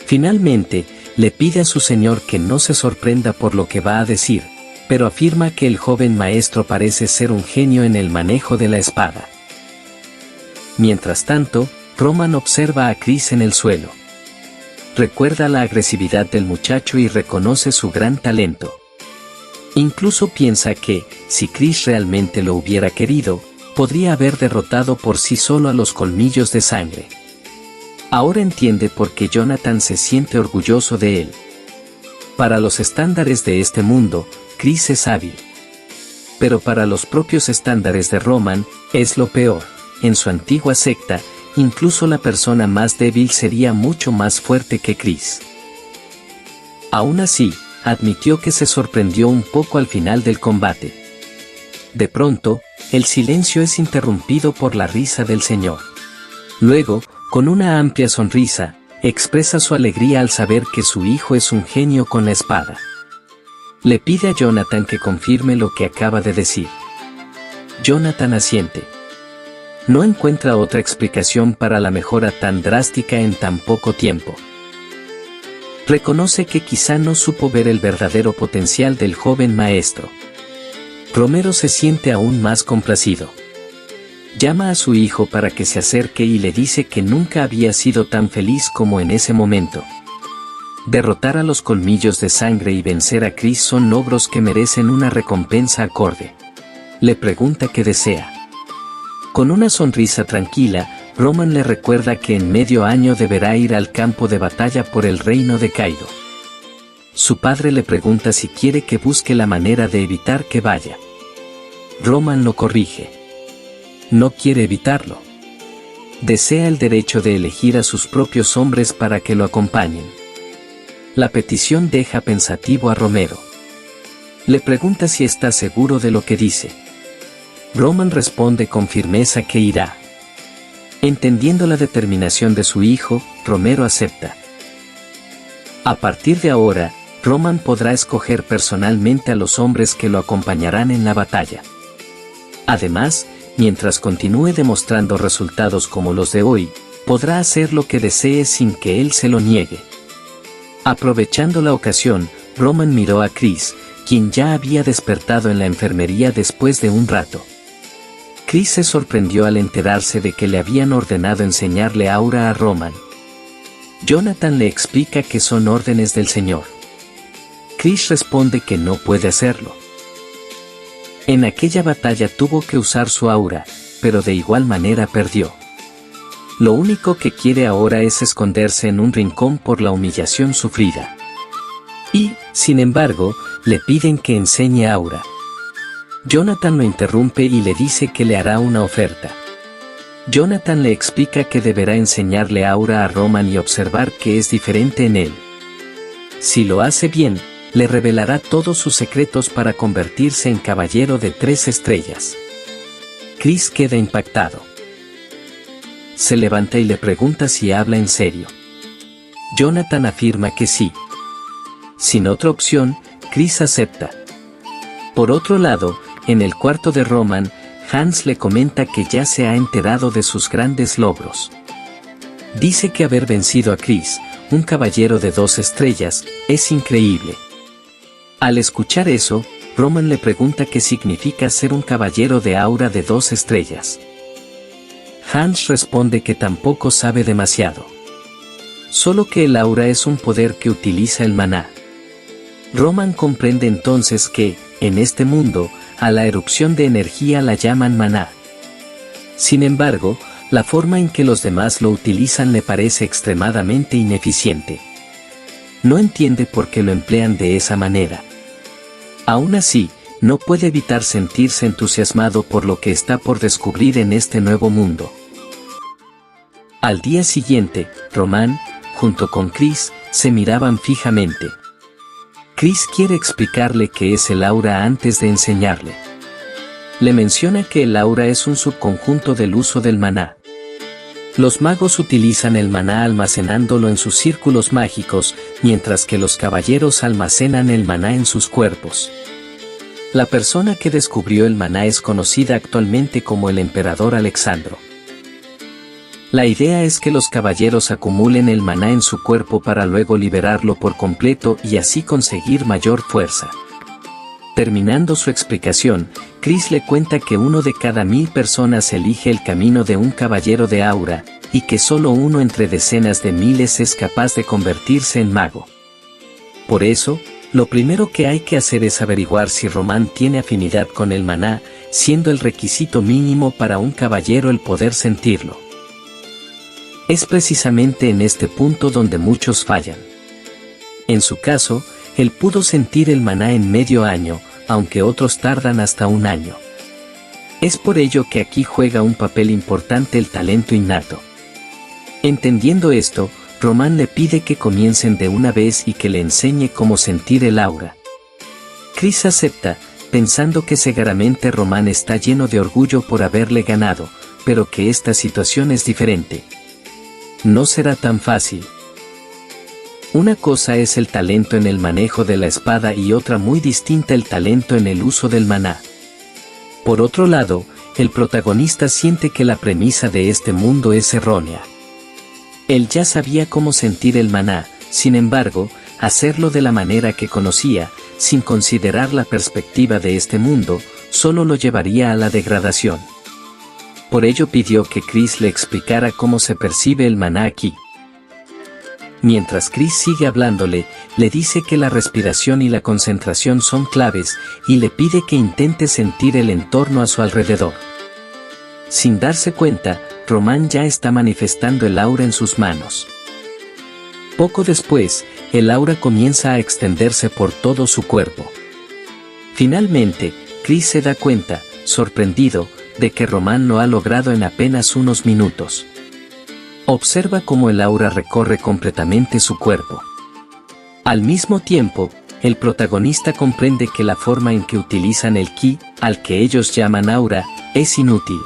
Finalmente, le pide a su señor que no se sorprenda por lo que va a decir, pero afirma que el joven maestro parece ser un genio en el manejo de la espada. Mientras tanto, Roman observa a Chris en el suelo. Recuerda la agresividad del muchacho y reconoce su gran talento. Incluso piensa que, si Chris realmente lo hubiera querido, podría haber derrotado por sí solo a los colmillos de sangre. Ahora entiende por qué Jonathan se siente orgulloso de él. Para los estándares de este mundo, Chris es hábil. Pero para los propios estándares de Roman, es lo peor. En su antigua secta, incluso la persona más débil sería mucho más fuerte que Chris. Aún así, admitió que se sorprendió un poco al final del combate. De pronto, el silencio es interrumpido por la risa del señor. Luego, con una amplia sonrisa, expresa su alegría al saber que su hijo es un genio con la espada. Le pide a Jonathan que confirme lo que acaba de decir. Jonathan asiente. No encuentra otra explicación para la mejora tan drástica en tan poco tiempo. Reconoce que quizá no supo ver el verdadero potencial del joven maestro. Romero se siente aún más complacido. Llama a su hijo para que se acerque y le dice que nunca había sido tan feliz como en ese momento. Derrotar a los colmillos de sangre y vencer a Chris son logros que merecen una recompensa acorde. Le pregunta qué desea. Con una sonrisa tranquila, Roman le recuerda que en medio año deberá ir al campo de batalla por el reino de Kaido. Su padre le pregunta si quiere que busque la manera de evitar que vaya. Roman lo corrige. No quiere evitarlo. Desea el derecho de elegir a sus propios hombres para que lo acompañen. La petición deja pensativo a Romero. Le pregunta si está seguro de lo que dice. Roman responde con firmeza que irá. Entendiendo la determinación de su hijo, Romero acepta. A partir de ahora, Roman podrá escoger personalmente a los hombres que lo acompañarán en la batalla. Además, mientras continúe demostrando resultados como los de hoy, podrá hacer lo que desee sin que él se lo niegue. Aprovechando la ocasión, Roman miró a Chris, quien ya había despertado en la enfermería después de un rato. Chris se sorprendió al enterarse de que le habían ordenado enseñarle aura a Roman. Jonathan le explica que son órdenes del Señor. Chris responde que no puede hacerlo. En aquella batalla tuvo que usar su aura, pero de igual manera perdió. Lo único que quiere ahora es esconderse en un rincón por la humillación sufrida. Y, sin embargo, le piden que enseñe aura. Jonathan lo interrumpe y le dice que le hará una oferta. Jonathan le explica que deberá enseñarle aura a Roman y observar que es diferente en él. Si lo hace bien, le revelará todos sus secretos para convertirse en caballero de 3 estrellas. Chris queda impactado. Se levanta y le pregunta si habla en serio. Jonathan afirma que sí. Sin otra opción, Chris acepta. Por otro lado, en el cuarto de Roman, Hans le comenta que ya se ha enterado de sus grandes logros. Dice que haber vencido a Chris, un caballero de 2 estrellas, es increíble. Al escuchar eso, Roman le pregunta qué significa ser un caballero de aura de 2 estrellas. Hans responde que tampoco sabe demasiado. Solo que el aura es un poder que utiliza el maná. Roman comprende entonces que, en este mundo, a la erupción de energía la llaman maná. Sin embargo, la forma en que los demás lo utilizan le parece extremadamente ineficiente. No entiende por qué lo emplean de esa manera. Aún así, no puede evitar sentirse entusiasmado por lo que está por descubrir en este nuevo mundo. Al día siguiente, Roman, junto con Chris, se miraban fijamente. Chris quiere explicarle qué es el aura antes de enseñarle. Le menciona que el aura es un subconjunto del uso del maná. Los magos utilizan el maná almacenándolo en sus círculos mágicos, mientras que los caballeros almacenan el maná en sus cuerpos. La persona que descubrió el maná es conocida actualmente como el Emperador Alexandro. La idea es que los caballeros acumulen el maná en su cuerpo para luego liberarlo por completo y así conseguir mayor fuerza. Terminando su explicación, Chris le cuenta que 1 de cada 1000 personas elige el camino de un caballero de aura, y que solo uno entre decenas de miles es capaz de convertirse en mago. Por eso, lo primero que hay que hacer es averiguar si Roman tiene afinidad con el maná, siendo el requisito mínimo para un caballero el poder sentirlo. Es precisamente en este punto donde muchos fallan. En su caso, él pudo sentir el maná en medio año, aunque otros tardan hasta 1 año. Es por ello que aquí juega un papel importante el talento innato. Entendiendo esto, Roman le pide que comiencen de una vez y que le enseñe cómo sentir el aura. Chris acepta, pensando que seguramente Roman está lleno de orgullo por haberle ganado, pero que esta situación es diferente. No será tan fácil. Una cosa es el talento en el manejo de la espada y otra muy distinta el talento en el uso del maná. Por otro lado, el protagonista siente que la premisa de este mundo es errónea. Él ya sabía cómo sentir el maná, sin embargo, hacerlo de la manera que conocía, sin considerar la perspectiva de este mundo, solo lo llevaría a la degradación. Por ello pidió que Chris le explicara cómo se percibe el maná aquí. mientras Chris sigue hablándole, le dice que la respiración y la concentración son claves y le pide que intente sentir el entorno a su alrededor. Sin darse cuenta, Román ya está manifestando el aura en sus manos. Poco después, el aura comienza a extenderse por todo su cuerpo. Finalmente, Chris se da cuenta, sorprendido, de que Román lo ha logrado en apenas unos minutos. Observa cómo el aura recorre completamente su cuerpo. Al mismo tiempo, el protagonista comprende que la forma en que utilizan el ki, al que ellos llaman aura, es inútil.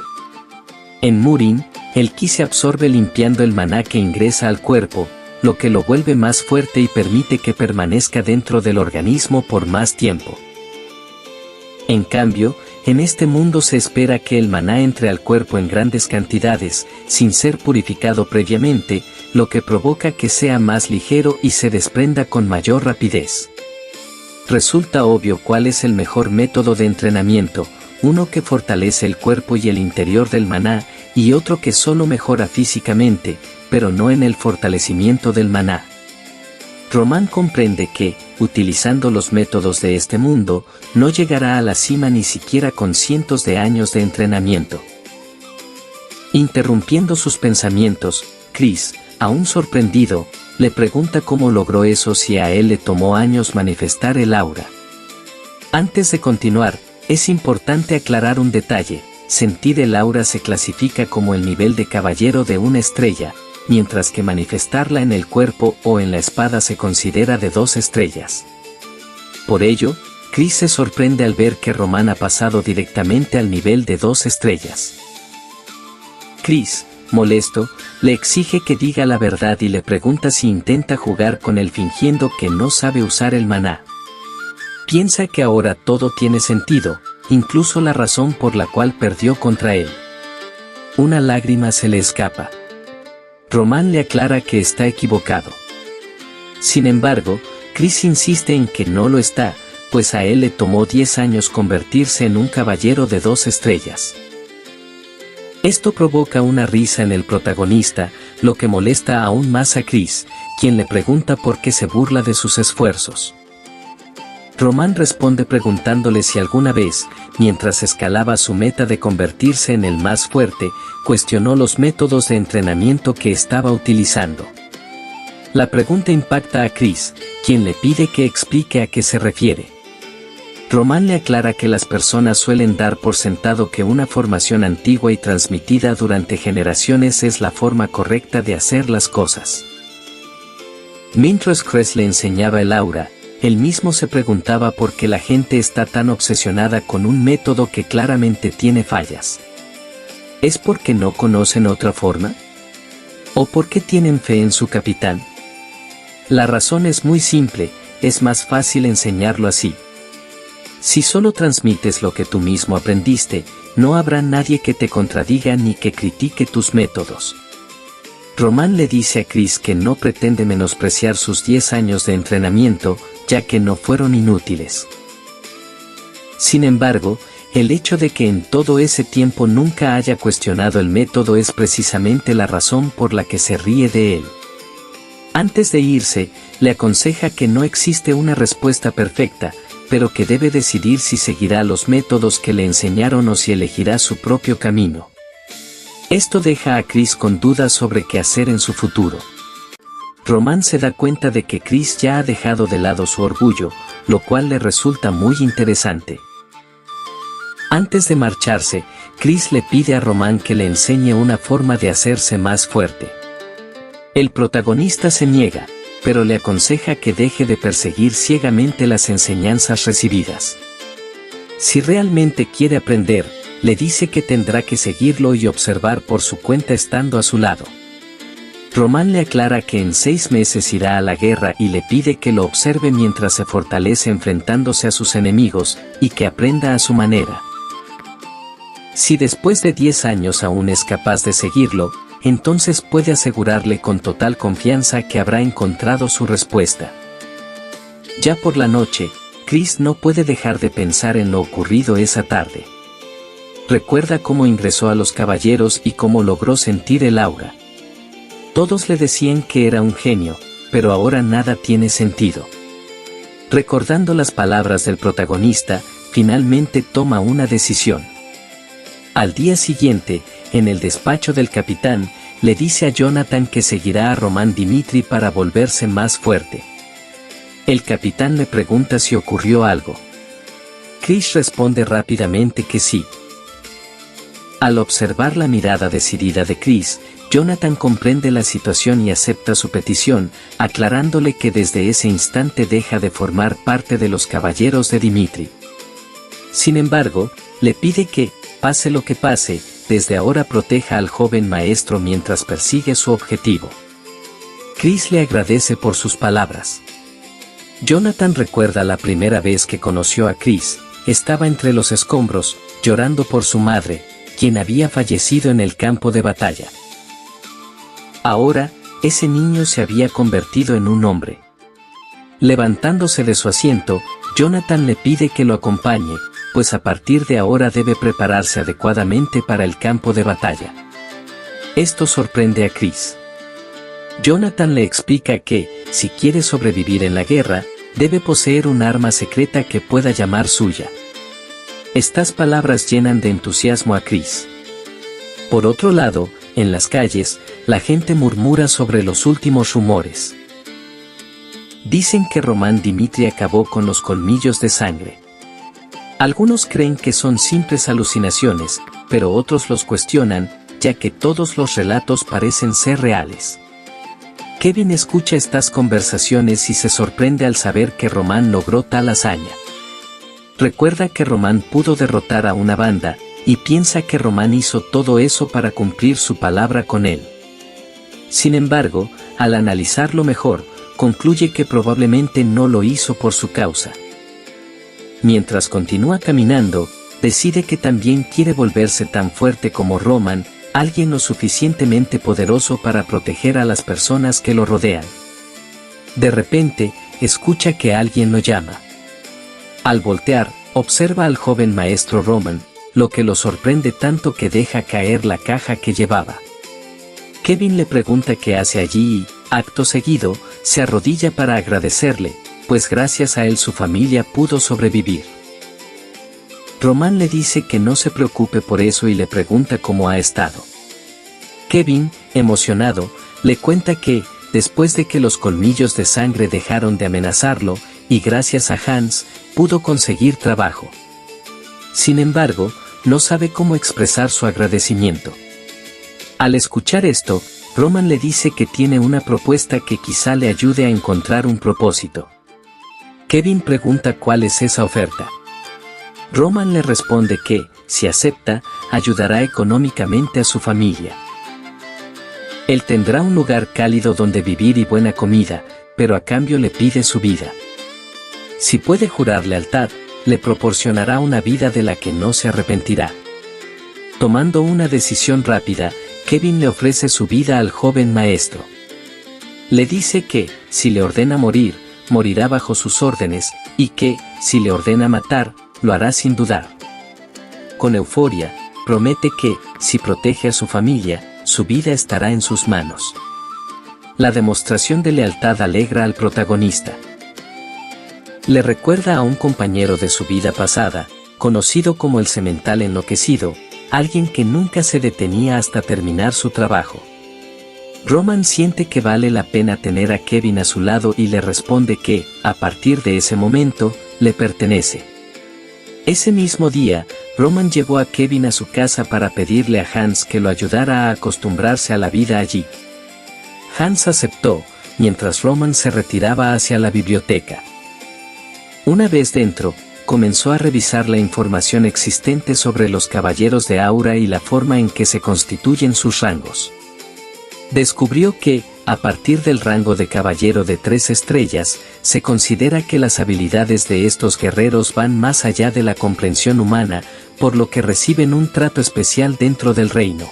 En Murin, el ki se absorbe limpiando el maná que ingresa al cuerpo, lo que lo vuelve más fuerte y permite que permanezca dentro del organismo por más tiempo. En cambio, en este mundo se espera que el maná entre al cuerpo en grandes cantidades, sin ser purificado previamente, lo que provoca que sea más ligero y se desprenda con mayor rapidez. Resulta obvio cuál es el mejor método de entrenamiento, uno que fortalece el cuerpo y el interior del maná, y otro que solo mejora físicamente, pero no en el fortalecimiento del maná. Román comprende que, utilizando los métodos de este mundo, no llegará a la cima ni siquiera con cientos de años de entrenamiento. Interrumpiendo sus pensamientos, Chris, aún sorprendido, le pregunta cómo logró eso si a él le tomó años manifestar el aura. Antes de continuar, es importante aclarar un detalle: sentir el aura se clasifica como el nivel de caballero de una estrella, mientras que manifestarla en el cuerpo o en la espada se considera de 2 estrellas. Por ello, Chris se sorprende al ver que Román ha pasado directamente al nivel de 2 estrellas. Chris, molesto, le exige que diga la verdad y le pregunta si intenta jugar con él fingiendo que no sabe usar el maná. Piensa que ahora todo tiene sentido, incluso la razón por la cual perdió contra él. Una lágrima se le escapa. Román le aclara que está equivocado. Sin embargo, Chris insiste en que no lo está, pues a él le tomó 10 años convertirse en un caballero de 2 estrellas. Esto provoca una risa en el protagonista, lo que molesta aún más a Chris, quien le pregunta por qué se burla de sus esfuerzos. Román responde preguntándole si alguna vez, mientras escalaba su meta de convertirse en el más fuerte, cuestionó los métodos de entrenamiento que estaba utilizando. La pregunta impacta a Chris, quien le pide que explique a qué se refiere. Román le aclara que las personas suelen dar por sentado que una formación antigua y transmitida durante generaciones es la forma correcta de hacer las cosas. Mientras Chris le enseñaba el aura, él mismo se preguntaba por qué la gente está tan obsesionada con un método que claramente tiene fallas. ¿Es porque no conocen otra forma? ¿O porque tienen fe en su capitán? La razón es muy simple: es más fácil enseñarlo así. Si solo transmites lo que tú mismo aprendiste, no habrá nadie que te contradiga ni que critique tus métodos. Román le dice a Chris que no pretende menospreciar sus 10 años de entrenamiento, ya que no fueron inútiles. Sin embargo, el hecho de que en todo ese tiempo nunca haya cuestionado el método es precisamente la razón por la que se ríe de él. Antes de irse, le aconseja que no existe una respuesta perfecta, pero que debe decidir si seguirá los métodos que le enseñaron o si elegirá su propio camino. Esto deja a Chris con dudas sobre qué hacer en su futuro. Román se da cuenta de que Chris ya ha dejado de lado su orgullo, lo cual le resulta muy interesante. Antes de marcharse, Chris le pide a Román que le enseñe una forma de hacerse más fuerte. El protagonista se niega, pero le aconseja que deje de perseguir ciegamente las enseñanzas recibidas. Si realmente quiere aprender, le dice que tendrá que seguirlo y observar por su cuenta estando a su lado. Román le aclara que en 6 meses irá a la guerra y le pide que lo observe mientras se fortalece enfrentándose a sus enemigos, y que aprenda a su manera. Si después de 10 años aún es capaz de seguirlo, entonces puede asegurarle con total confianza que habrá encontrado su respuesta. Ya por la noche, Chris no puede dejar de pensar en lo ocurrido esa tarde. Recuerda cómo ingresó a los caballeros y cómo logró sentir el aura. Todos le decían que era un genio, pero ahora nada tiene sentido. Recordando las palabras del protagonista, finalmente toma una decisión. Al día siguiente, en el despacho del capitán, le dice a Jonathan que seguirá a Román Dimitri para volverse más fuerte. El capitán le pregunta si ocurrió algo. Chris responde rápidamente que sí. Al observar la mirada decidida de Chris, Jonathan comprende la situación y acepta su petición, aclarándole que desde ese instante deja de formar parte de los caballeros de Dimitri. Sin embargo, le pide que, pase lo que pase, desde ahora proteja al joven maestro mientras persigue su objetivo. Chris le agradece por sus palabras. Jonathan recuerda la primera vez que conoció a Chris, estaba entre los escombros, llorando por su madre, quien había fallecido en el campo de batalla. Ahora, ese niño se había convertido en un hombre. Levantándose de su asiento, Jonathan le pide que lo acompañe, pues a partir de ahora debe prepararse adecuadamente para el campo de batalla. Esto sorprende a Chris. Jonathan le explica que, si quiere sobrevivir en la guerra, debe poseer un arma secreta que pueda llamar suya. Estas palabras llenan de entusiasmo a Chris. Por otro lado, en las calles, la gente murmura sobre los últimos rumores. Dicen que Román Dimitri acabó con los colmillos de sangre. Algunos creen que son simples alucinaciones, pero otros los cuestionan, ya que todos los relatos parecen ser reales. Kevin escucha estas conversaciones y se sorprende al saber que Román logró tal hazaña. Recuerda que Román pudo derrotar a una banda, y piensa que Román hizo todo eso para cumplir su palabra con él. Sin embargo, al analizarlo mejor, concluye que probablemente no lo hizo por su causa. Mientras continúa caminando, decide que también quiere volverse tan fuerte como Román, alguien lo suficientemente poderoso para proteger a las personas que lo rodean. De repente, escucha que alguien lo llama. Al voltear, observa al joven maestro Román, lo que lo sorprende tanto que deja caer la caja que llevaba. Kevin le pregunta qué hace allí y, acto seguido, se arrodilla para agradecerle, pues gracias a él su familia pudo sobrevivir. Román le dice que no se preocupe por eso y le pregunta cómo ha estado. Kevin, emocionado, le cuenta que, después de que los colmillos de sangre dejaron de amenazarlo, y gracias a Hans, pudo conseguir trabajo. Sin embargo, no sabe cómo expresar su agradecimiento. Al escuchar esto, Román le dice que tiene una propuesta que quizá le ayude a encontrar un propósito. Kevin pregunta cuál es esa oferta. Román le responde que, si acepta, ayudará económicamente a su familia. Él tendrá un lugar cálido donde vivir y buena comida, pero a cambio le pide su vida. Si puede jurar lealtad, le proporcionará una vida de la que no se arrepentirá. Tomando una decisión rápida, Kevin le ofrece su vida al joven maestro. Le dice que, si le ordena morir, morirá bajo sus órdenes, y que, si le ordena matar, lo hará sin dudar. Con euforia, promete que, si protege a su familia, su vida estará en sus manos. La demostración de lealtad alegra al protagonista. Le recuerda a un compañero de su vida pasada, conocido como el semental enloquecido, alguien que nunca se detenía hasta terminar su trabajo. Román siente que vale la pena tener a Kevin a su lado y le responde que, a partir de ese momento, le pertenece. Ese mismo día, Román llevó a Kevin a su casa para pedirle a Hans que lo ayudara a acostumbrarse a la vida allí. Hans aceptó, mientras Román se retiraba hacia la biblioteca. Una vez dentro, comenzó a revisar la información existente sobre los caballeros de Aura y la forma en que se constituyen sus rangos. Descubrió que, a partir del rango de caballero de 3 estrellas, se considera que las habilidades de estos guerreros van más allá de la comprensión humana, por lo que reciben un trato especial dentro del reino.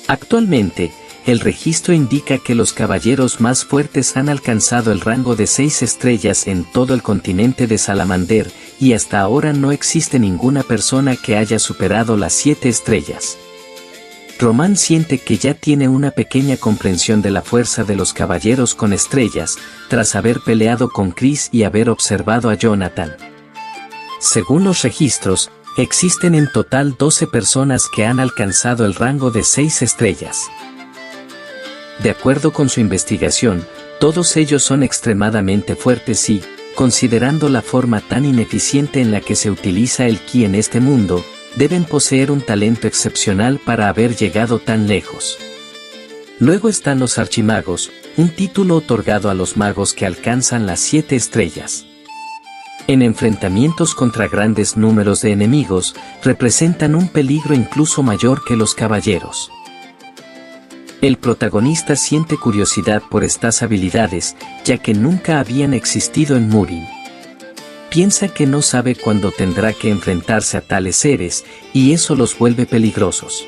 Actualmente, el registro indica que los caballeros más fuertes han alcanzado el rango de 6 estrellas en todo el continente de Salamander, y hasta ahora no existe ninguna persona que haya superado las 7 estrellas. Román siente que ya tiene una pequeña comprensión de la fuerza de los caballeros con estrellas, tras haber peleado con Chris y haber observado a Jonathan. Según los registros, existen en total 12 personas que han alcanzado el rango de 6 estrellas. De acuerdo con su investigación, todos ellos son extremadamente fuertes y, considerando la forma tan ineficiente en la que se utiliza el ki en este mundo, deben poseer un talento excepcional para haber llegado tan lejos. Luego están los archimagos, un título otorgado a los magos que alcanzan las 7 estrellas. En enfrentamientos contra grandes números de enemigos, representan un peligro incluso mayor que los caballeros. El protagonista siente curiosidad por estas habilidades, ya que nunca habían existido en Murin. Piensa que no sabe cuándo tendrá que enfrentarse a tales seres, y eso los vuelve peligrosos.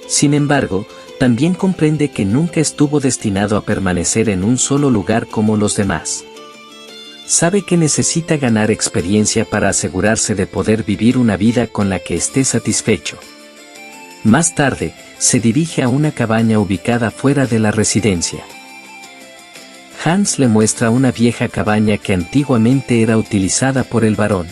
Sin embargo, también comprende que nunca estuvo destinado a permanecer en un solo lugar como los demás. Sabe que necesita ganar experiencia para asegurarse de poder vivir una vida con la que esté satisfecho. Más tarde, se dirige a una cabaña ubicada fuera de la residencia. Hans le muestra una vieja cabaña que antiguamente era utilizada por el varón.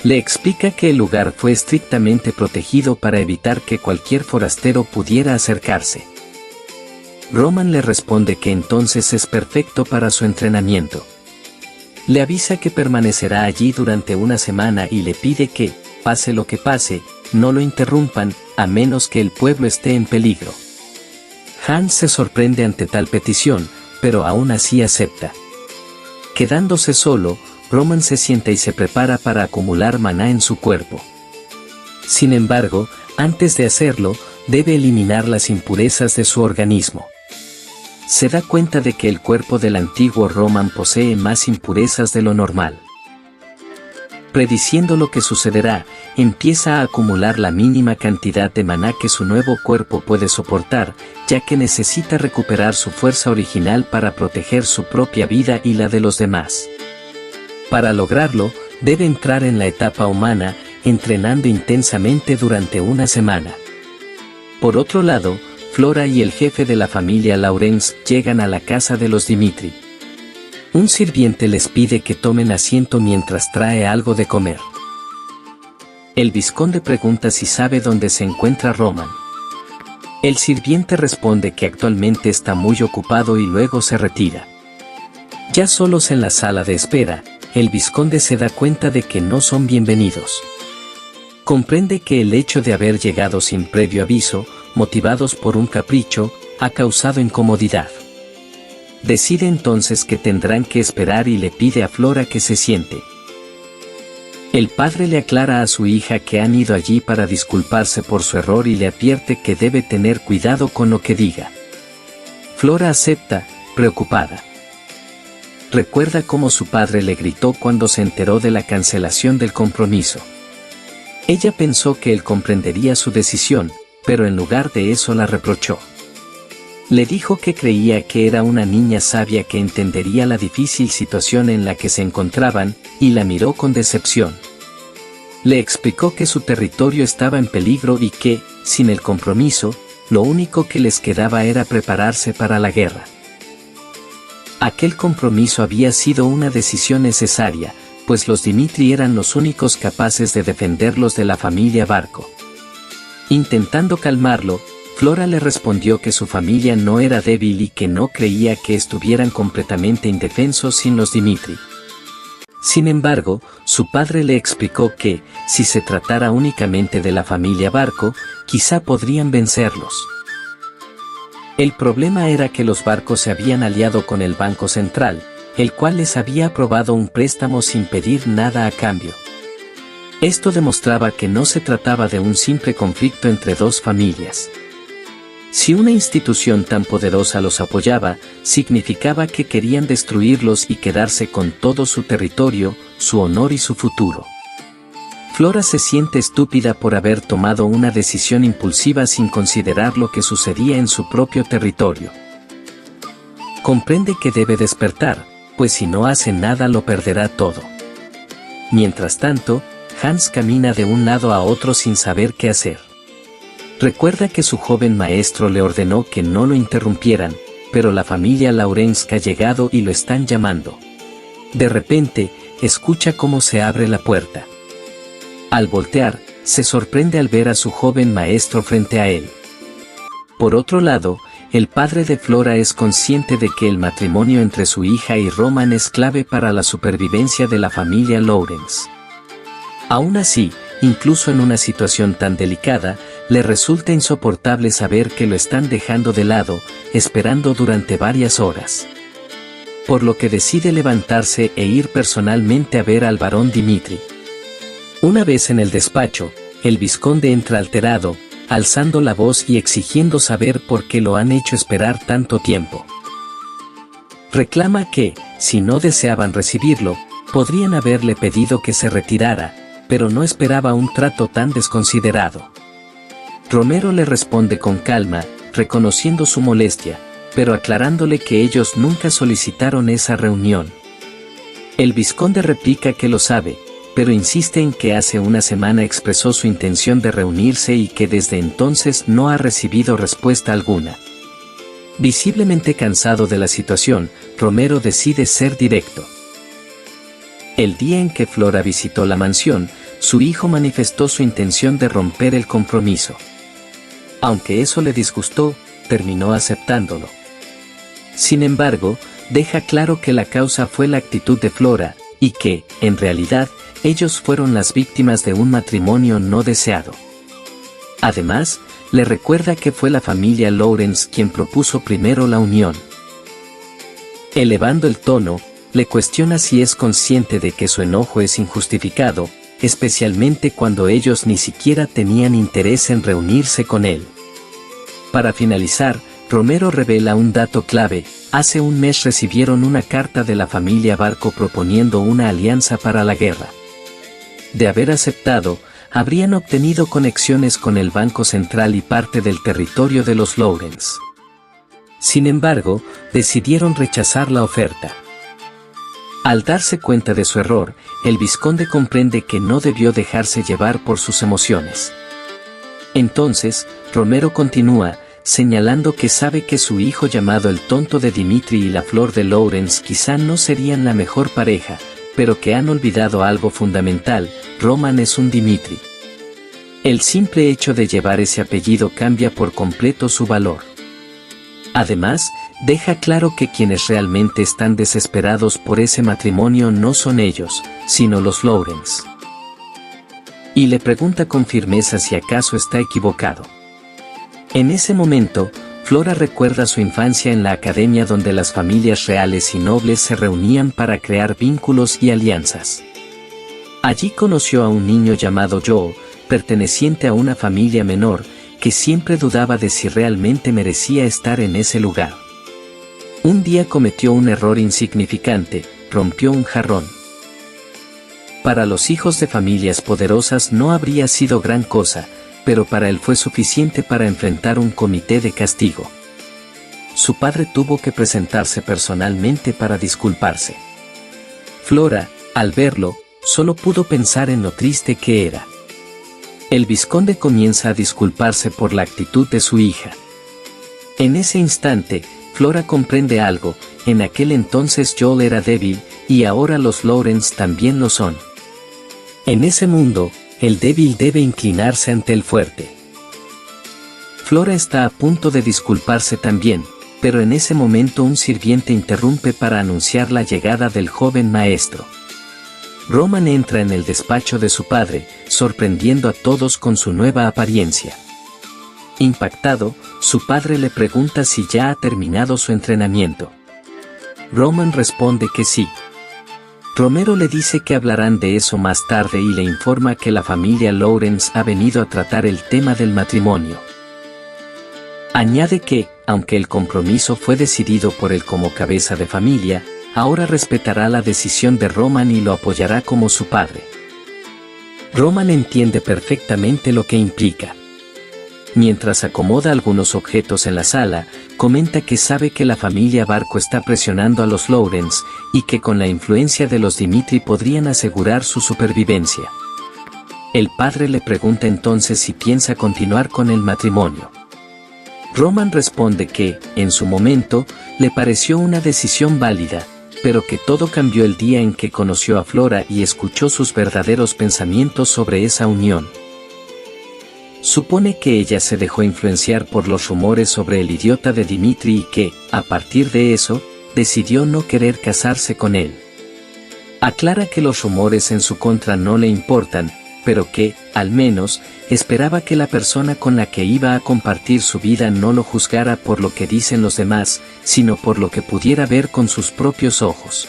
Le explica que el lugar fue estrictamente protegido para evitar que cualquier forastero pudiera acercarse. Roman le responde que entonces es perfecto para su entrenamiento. Le avisa que permanecerá allí durante una semana y le pide que, pase lo que pase, no lo interrumpan, a menos que el pueblo esté en peligro. Hans se sorprende ante tal petición, pero aún así acepta. Quedándose solo, Roman se sienta y se prepara para acumular maná en su cuerpo. Sin embargo, antes de hacerlo, debe eliminar las impurezas de su organismo. Se da cuenta de que el cuerpo del antiguo Roman posee más impurezas de lo normal. Prediciendo lo que sucederá, empieza a acumular la mínima cantidad de maná que su nuevo cuerpo puede soportar, ya que necesita recuperar su fuerza original para proteger su propia vida y la de los demás. Para lograrlo, debe entrar en la etapa humana, entrenando intensamente durante una semana. Por otro lado, Flora y el jefe de la familia Laurence llegan a la casa de los Dimitri. Un sirviente les pide que tomen asiento mientras trae algo de comer. El vizconde pregunta si sabe dónde se encuentra Roman. El sirviente responde que actualmente está muy ocupado y luego se retira. Ya solos en la sala de espera, el vizconde se da cuenta de que no son bienvenidos. Comprende que el hecho de haber llegado sin previo aviso, motivados por un capricho, ha causado incomodidad. Decide entonces que tendrán que esperar y le pide a Flora que se siente. El padre le aclara a su hija que han ido allí para disculparse por su error y le advierte que debe tener cuidado con lo que diga. Flora acepta, preocupada. Recuerda cómo su padre le gritó cuando se enteró de la cancelación del compromiso. Ella pensó que él comprendería su decisión, pero en lugar de eso la reprochó. Le dijo que creía que era una niña sabia que entendería la difícil situación en la que se encontraban, y la miró con decepción. Le explicó que su territorio estaba en peligro y que, sin el compromiso, lo único que les quedaba era prepararse para la guerra. Aquel compromiso había sido una decisión necesaria, pues los Dimitri eran los únicos capaces de defenderlos de la familia Barco. Intentando calmarlo, Flora le respondió que su familia no era débil y que no creía que estuvieran completamente indefensos sin los Dimitri. Sin embargo, su padre le explicó que, si se tratara únicamente de la familia Barco, quizá podrían vencerlos. El problema era que los Barcos se habían aliado con el Banco Central, el cual les había aprobado un préstamo sin pedir nada a cambio. Esto demostraba que no se trataba de un simple conflicto entre dos familias. Si una institución tan poderosa los apoyaba, significaba que querían destruirlos y quedarse con todo su territorio, su honor y su futuro. Flora se siente estúpida por haber tomado una decisión impulsiva sin considerar lo que sucedía en su propio territorio. Comprende que debe despertar, pues si no hace nada lo perderá todo. Mientras tanto, Hans camina de un lado a otro sin saber qué hacer. Recuerda que su joven maestro le ordenó que no lo interrumpieran, pero la familia Lawrence ha llegado y lo están llamando. De repente, escucha cómo se abre la puerta. Al voltear, se sorprende al ver a su joven maestro frente a él. Por otro lado, el padre de Flora es consciente de que el matrimonio entre su hija y Roman es clave para la supervivencia de la familia Lawrence. Aún así, incluso en una situación tan delicada, le resulta insoportable saber que lo están dejando de lado, esperando durante varias horas. Por lo que decide levantarse e ir personalmente a ver al barón Dimitri. Una vez en el despacho, el vizconde entra alterado, alzando la voz y exigiendo saber por qué lo han hecho esperar tanto tiempo. Reclama que, si no deseaban recibirlo, podrían haberle pedido que se retirara, pero no esperaba un trato tan desconsiderado. Romero le responde con calma, reconociendo su molestia, pero aclarándole que ellos nunca solicitaron esa reunión. El vizconde replica que lo sabe, pero insiste en que hace una semana expresó su intención de reunirse y que desde entonces no ha recibido respuesta alguna. Visiblemente cansado de la situación, Romero decide ser directo. El día en que Flora visitó la mansión, su hijo manifestó su intención de romper el compromiso. Aunque eso le disgustó, terminó aceptándolo. Sin embargo, deja claro que la causa fue la actitud de Flora, y que, en realidad, ellos fueron las víctimas de un matrimonio no deseado. Además, le recuerda que fue la familia Lawrence quien propuso primero la unión. Elevando el tono, le cuestiona si es consciente de que su enojo es injustificado, especialmente cuando ellos ni siquiera tenían interés en reunirse con él. Para finalizar, Romero revela un dato clave: hace un mes recibieron una carta de la familia Barco proponiendo una alianza para la guerra. De haber aceptado, habrían obtenido conexiones con el Banco Central y parte del territorio de los Lawrence. Sin embargo, decidieron rechazar la oferta. Al darse cuenta de su error, el vizconde comprende que no debió dejarse llevar por sus emociones. Entonces, Romero continúa, señalando que sabe que su hijo llamado el tonto de Dimitri y la flor de Lawrence quizá no serían la mejor pareja, pero que han olvidado algo fundamental: Roman es un Dimitri. El simple hecho de llevar ese apellido cambia por completo su valor. Además, deja claro que quienes realmente están desesperados por ese matrimonio no son ellos, sino los Lawrence. Y le pregunta con firmeza si acaso está equivocado. En ese momento, Flora recuerda su infancia en la academia donde las familias reales y nobles se reunían para crear vínculos y alianzas. Allí conoció a un niño llamado Joe, perteneciente a una familia menor, que siempre dudaba de si realmente merecía estar en ese lugar. Un día cometió un error insignificante: rompió un jarrón. Para los hijos de familias poderosas no habría sido gran cosa, pero para él fue suficiente para enfrentar un comité de castigo. Su padre tuvo que presentarse personalmente para disculparse. Flora, al verlo, solo pudo pensar en lo triste que era. El vizconde comienza a disculparse por la actitud de su hija. En ese instante, Flora comprende algo: en aquel entonces Joel era débil, y ahora los Lawrence también lo son. En ese mundo, el débil debe inclinarse ante el fuerte. Flora está a punto de disculparse también, pero en ese momento un sirviente interrumpe para anunciar la llegada del joven maestro. Roman entra en el despacho de su padre, sorprendiendo a todos con su nueva apariencia. Impactado, su padre le pregunta si ya ha terminado su entrenamiento. Roman responde que sí. Romero le dice que hablarán de eso más tarde y le informa que la familia Lawrence ha venido a tratar el tema del matrimonio. Añade que, aunque el compromiso fue decidido por él como cabeza de familia, ahora respetará la decisión de Roman y lo apoyará como su padre. Roman entiende perfectamente lo que implica. Mientras acomoda algunos objetos en la sala, comenta que sabe que la familia Barco está presionando a los Lawrence, y que con la influencia de los Dimitri podrían asegurar su supervivencia. El padre le pregunta entonces si piensa continuar con el matrimonio. Roman responde que, en su momento, le pareció una decisión válida, pero que todo cambió el día en que conoció a Flora y escuchó sus verdaderos pensamientos sobre esa unión. Supone que ella se dejó influenciar por los rumores sobre el idiota de Dimitri y que, a partir de eso, decidió no querer casarse con él. Aclara que los rumores en su contra no le importan, pero que, al menos, esperaba que la persona con la que iba a compartir su vida no lo juzgara por lo que dicen los demás, sino por lo que pudiera ver con sus propios ojos.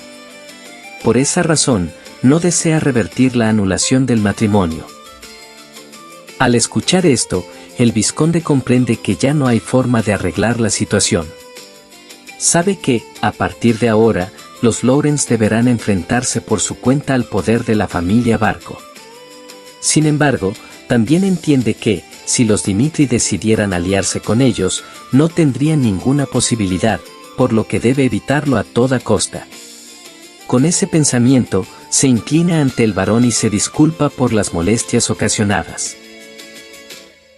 Por esa razón, no desea revertir la anulación del matrimonio. Al escuchar esto, el vizconde comprende que ya no hay forma de arreglar la situación. Sabe que, a partir de ahora, los Lawrence deberán enfrentarse por su cuenta al poder de la familia Barco. Sin embargo, también entiende que, si los Dimitri decidieran aliarse con ellos, no tendrían ninguna posibilidad, por lo que debe evitarlo a toda costa. Con ese pensamiento, se inclina ante el varón y se disculpa por las molestias ocasionadas.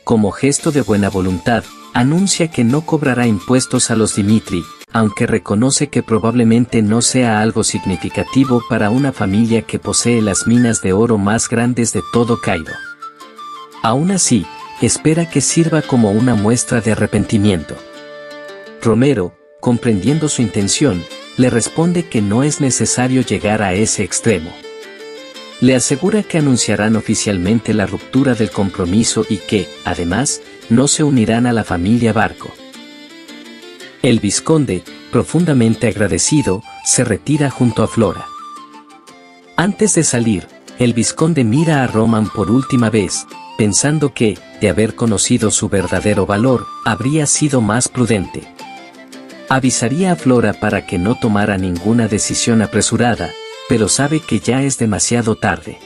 Como gesto de buena voluntad, anuncia que no cobrará impuestos a los Dimitri, aunque reconoce que probablemente no sea algo significativo para una familia que posee las minas de oro más grandes de todo Cairo. Aún así, espera que sirva como una muestra de arrepentimiento. Romero, comprendiendo su intención, le responde que no es necesario llegar a ese extremo. Le asegura que anunciarán oficialmente la ruptura del compromiso y que, además, no se unirán a la familia Barco. El vizconde, profundamente agradecido, se retira junto a Flora. Antes de salir, el vizconde mira a Roman por última vez, pensando que, de haber conocido su verdadero valor, habría sido más prudente. Avisaría a Flora para que no tomara ninguna decisión apresurada, pero sabe que ya es demasiado tarde.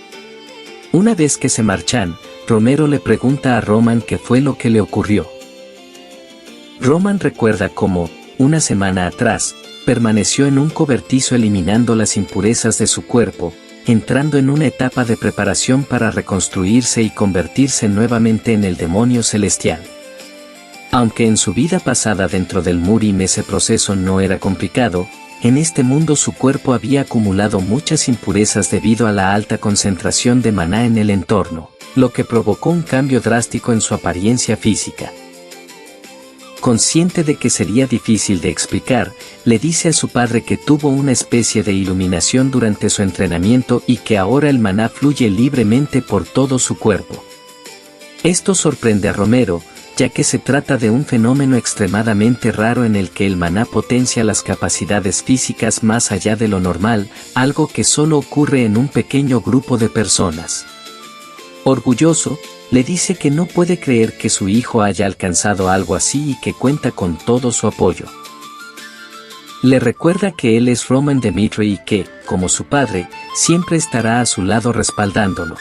Una vez que se marchan, Romero le pregunta a Roman qué fue lo que le ocurrió. Roman recuerda cómo, una semana atrás, permaneció en un cobertizo eliminando las impurezas de su cuerpo, entrando en una etapa de preparación para reconstruirse y convertirse nuevamente en el demonio celestial. Aunque en su vida pasada dentro del Murim ese proceso no era complicado, en este mundo su cuerpo había acumulado muchas impurezas debido a la alta concentración de maná en el entorno, lo que provocó un cambio drástico en su apariencia física. Consciente de que sería difícil de explicar, le dice a su padre que tuvo una especie de iluminación durante su entrenamiento y que ahora el maná fluye libremente por todo su cuerpo. Esto sorprende a Romero, ya que se trata de un fenómeno extremadamente raro en el que el maná potencia las capacidades físicas más allá de lo normal, algo que solo ocurre en un pequeño grupo de personas. Orgulloso, le dice que no puede creer que su hijo haya alcanzado algo así y que cuenta con todo su apoyo. Le recuerda que él es Roman Dimitri y que, como su padre, siempre estará a su lado respaldándolo.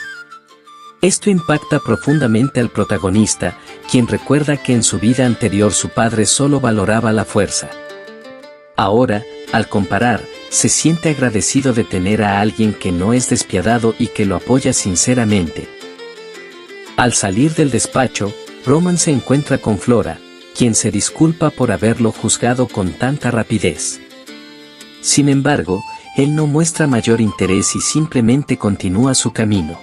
Esto impacta profundamente al protagonista, quien recuerda que en su vida anterior su padre solo valoraba la fuerza. Ahora, al comparar, se siente agradecido de tener a alguien que no es despiadado y que lo apoya sinceramente. Al salir del despacho, Roman se encuentra con Flora, quien se disculpa por haberlo juzgado con tanta rapidez. Sin embargo, él no muestra mayor interés y simplemente continúa su camino.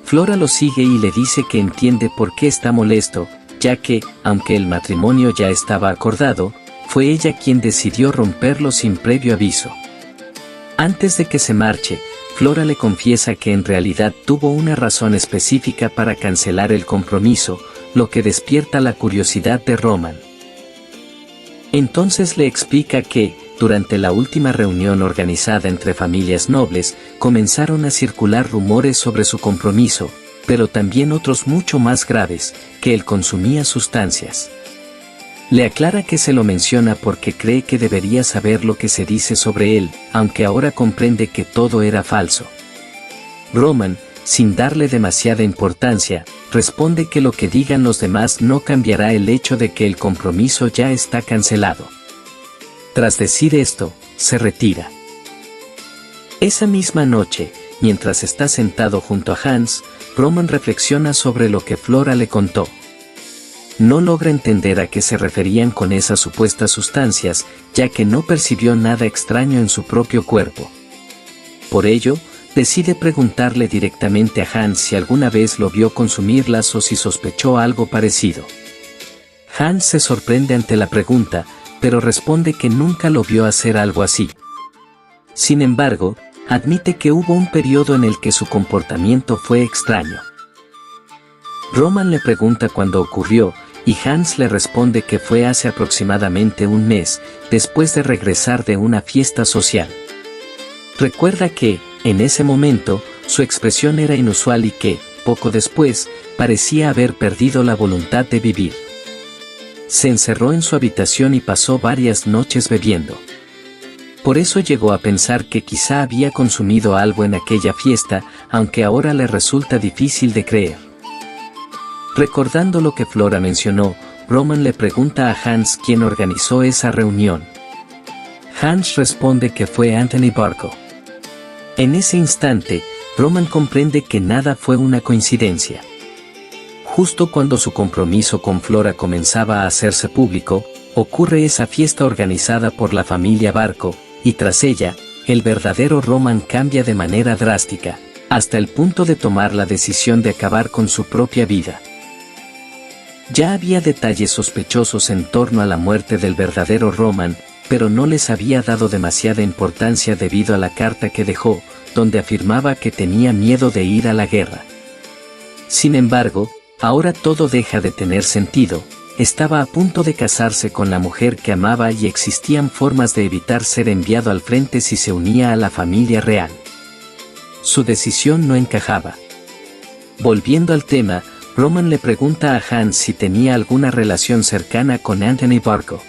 Flora lo sigue y le dice que entiende por qué está molesto, ya que, aunque el matrimonio ya estaba acordado, fue ella quien decidió romperlo sin previo aviso. Antes de que se marche, Flora le confiesa que en realidad tuvo una razón específica para cancelar el compromiso, lo que despierta la curiosidad de Roman. Entonces le explica que, durante la última reunión organizada entre familias nobles, comenzaron a circular rumores sobre su compromiso, pero también otros mucho más graves, que él consumía sustancias. Le aclara que se lo menciona porque cree que debería saber lo que se dice sobre él, aunque ahora comprende que todo era falso. Roman, sin darle demasiada importancia, responde que lo que digan los demás no cambiará el hecho de que el compromiso ya está cancelado. Tras decir esto, se retira. Esa misma noche, mientras está sentado junto a Hans, Roman reflexiona sobre lo que Flora le contó. No logra entender a qué se referían con esas supuestas sustancias, ya que no percibió nada extraño en su propio cuerpo. Por ello, decide preguntarle directamente a Hans si alguna vez lo vio consumirlas o si sospechó algo parecido. Hans se sorprende ante la pregunta, pero responde que nunca lo vio hacer algo así. Sin embargo, admite que hubo un periodo en el que su comportamiento fue extraño. Roman le pregunta cuándo ocurrió, y Hans le responde que fue hace aproximadamente un mes, después de regresar de una fiesta social. Recuerda que, en ese momento, su expresión era inusual y que, poco después, parecía haber perdido la voluntad de vivir. Se encerró en su habitación y pasó varias noches bebiendo. Por eso llegó a pensar que quizá había consumido algo en aquella fiesta, aunque ahora le resulta difícil de creer. Recordando lo que Flora mencionó, Roman le pregunta a Hans quién organizó esa reunión. Hans responde que fue Anthony Barco. En ese instante, Roman comprende que nada fue una coincidencia. Justo cuando su compromiso con Flora comenzaba a hacerse público, ocurre esa fiesta organizada por la familia Barco, y tras ella, el verdadero Roman cambia de manera drástica, hasta el punto de tomar la decisión de acabar con su propia vida. Ya había detalles sospechosos en torno a la muerte del verdadero Roman, pero no les había dado demasiada importancia debido a la carta que dejó, donde afirmaba que tenía miedo de ir a la guerra. Sin embargo, ahora todo deja de tener sentido. Estaba a punto de casarse con la mujer que amaba y existían formas de evitar ser enviado al frente si se unía a la familia real. Su decisión no encajaba. Volviendo al tema, Roman le pregunta a Hans si tenía alguna relación cercana con Anthony Barco.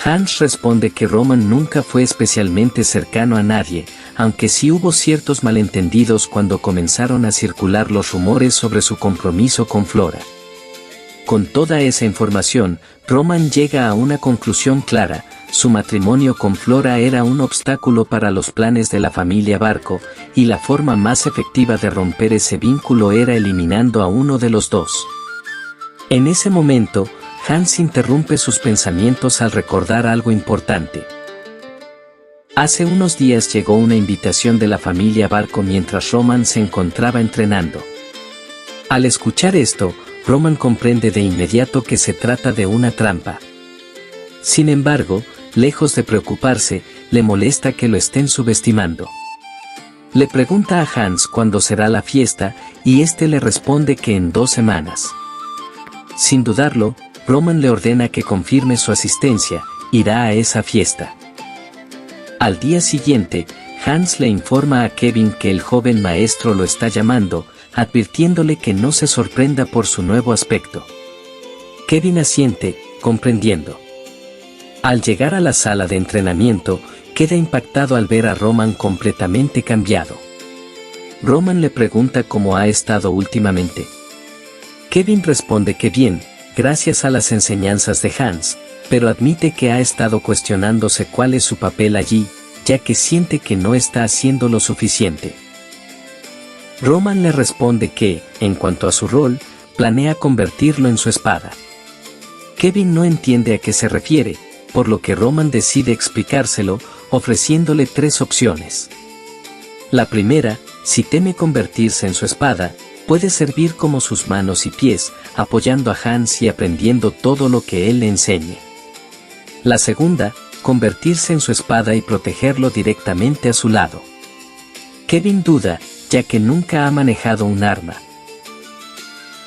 Hans responde que Roman nunca fue especialmente cercano a nadie, aunque sí hubo ciertos malentendidos cuando comenzaron a circular los rumores sobre su compromiso con Flora. Con toda esa información, Roman llega a una conclusión clara: su matrimonio con Flora era un obstáculo para los planes de la familia Barco, y la forma más efectiva de romper ese vínculo era eliminando a uno de los dos. En ese momento, Hans interrumpe sus pensamientos al recordar algo importante. Hace unos días llegó una invitación de la familia Barco mientras Roman se encontraba entrenando. Al escuchar esto, Roman comprende de inmediato que se trata de una trampa. Sin embargo, lejos de preocuparse, le molesta que lo estén subestimando. Le pregunta a Hans cuándo será la fiesta, y este le responde que en 2 semanas. Sin dudarlo, Roman le ordena que confirme su asistencia, irá a esa fiesta. Al día siguiente, Hans le informa a Kevin que el joven maestro lo está llamando, advirtiéndole que no se sorprenda por su nuevo aspecto. Kevin asiente, comprendiendo. Al llegar a la sala de entrenamiento, queda impactado al ver a Roman completamente cambiado. Roman le pregunta cómo ha estado últimamente. Kevin responde que bien, gracias a las enseñanzas de Hans, pero admite que ha estado cuestionándose cuál es su papel allí, ya que siente que no está haciendo lo suficiente. Roman le responde que, en cuanto a su rol, planea convertirlo en su espada. Kevin no entiende a qué se refiere, por lo que Roman decide explicárselo, ofreciéndole 3 opciones. La primera, si teme convertirse en su espada, puede servir como sus manos y pies, apoyando a Hans y aprendiendo todo lo que él le enseñe. La segunda, convertirse en su espada y protegerlo directamente a su lado. Kevin duda, ya que nunca ha manejado un arma.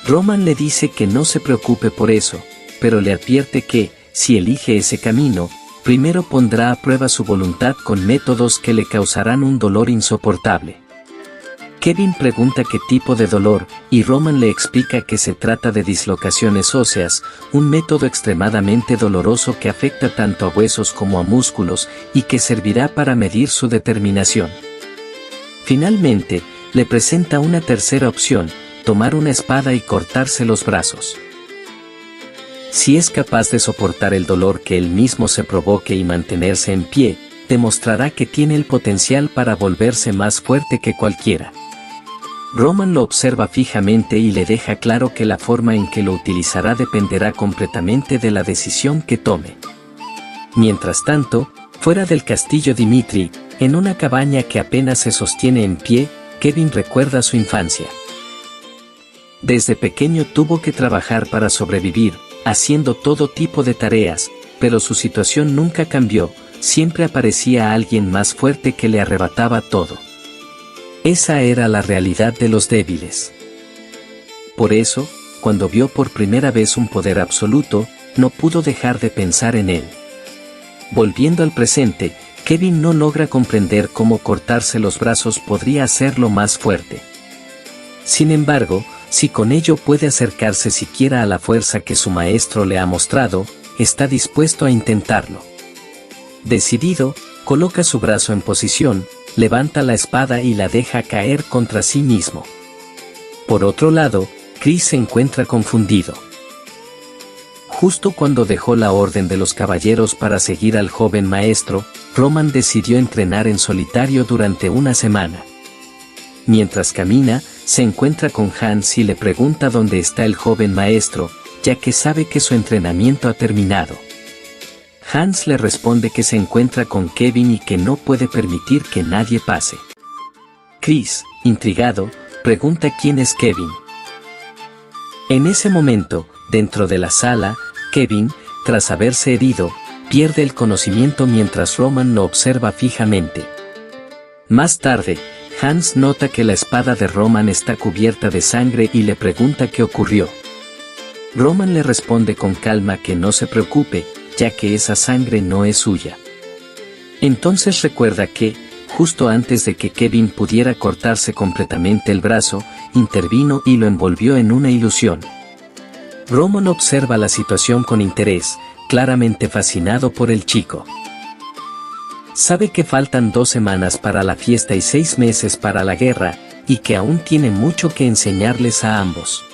Roman le dice que no se preocupe por eso, pero le advierte que, si elige ese camino, primero pondrá a prueba su voluntad con métodos que le causarán un dolor insoportable. Kevin pregunta qué tipo de dolor, y Roman le explica que se trata de dislocaciones óseas, un método extremadamente doloroso que afecta tanto a huesos como a músculos, y que servirá para medir su determinación. Finalmente, le presenta una tercera opción: tomar una espada y cortarse los brazos. Si es capaz de soportar el dolor que él mismo se provoque y mantenerse en pie, demostrará que tiene el potencial para volverse más fuerte que cualquiera. Roman lo observa fijamente y le deja claro que la forma en que lo utilizará dependerá completamente de la decisión que tome. Mientras tanto, fuera del castillo Dimitri, en una cabaña que apenas se sostiene en pie, Kevin recuerda su infancia. Desde pequeño tuvo que trabajar para sobrevivir, haciendo todo tipo de tareas, pero su situación nunca cambió, siempre aparecía alguien más fuerte que le arrebataba todo. Esa era la realidad de los débiles. Por eso, cuando vio por primera vez un poder absoluto, no pudo dejar de pensar en él. Volviendo al presente, Kevin no logra comprender cómo cortarse los brazos podría hacerlo más fuerte. Sin embargo, si con ello puede acercarse siquiera a la fuerza que su maestro le ha mostrado, está dispuesto a intentarlo. Decidido, coloca su brazo en posición, levanta la espada y la deja caer contra sí mismo. Por otro lado, Chris se encuentra confundido. Justo cuando dejó la orden de los caballeros para seguir al joven maestro, Roman decidió entrenar en solitario durante una semana. Mientras camina, se encuentra con Hans y le pregunta dónde está el joven maestro, ya que sabe que su entrenamiento ha terminado. Hans le responde que se encuentra con Kevin y que no puede permitir que nadie pase. Chris, intrigado, pregunta quién es Kevin. En ese momento, dentro de la sala, Kevin, tras haberse herido, pierde el conocimiento mientras Roman lo observa fijamente. Más tarde, Hans nota que la espada de Roman está cubierta de sangre y le pregunta qué ocurrió. Roman le responde con calma que no se preocupe, ya que esa sangre no es suya. Entonces recuerda que, justo antes de que Kevin pudiera cortarse completamente el brazo, intervino y lo envolvió en una ilusión. Roman observa la situación con interés, claramente fascinado por el chico. Sabe que faltan 2 semanas para la fiesta y 6 meses para la guerra, y que aún tiene mucho que enseñarles a ambos.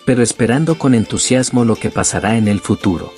Pero esperando con entusiasmo lo que pasará en el futuro.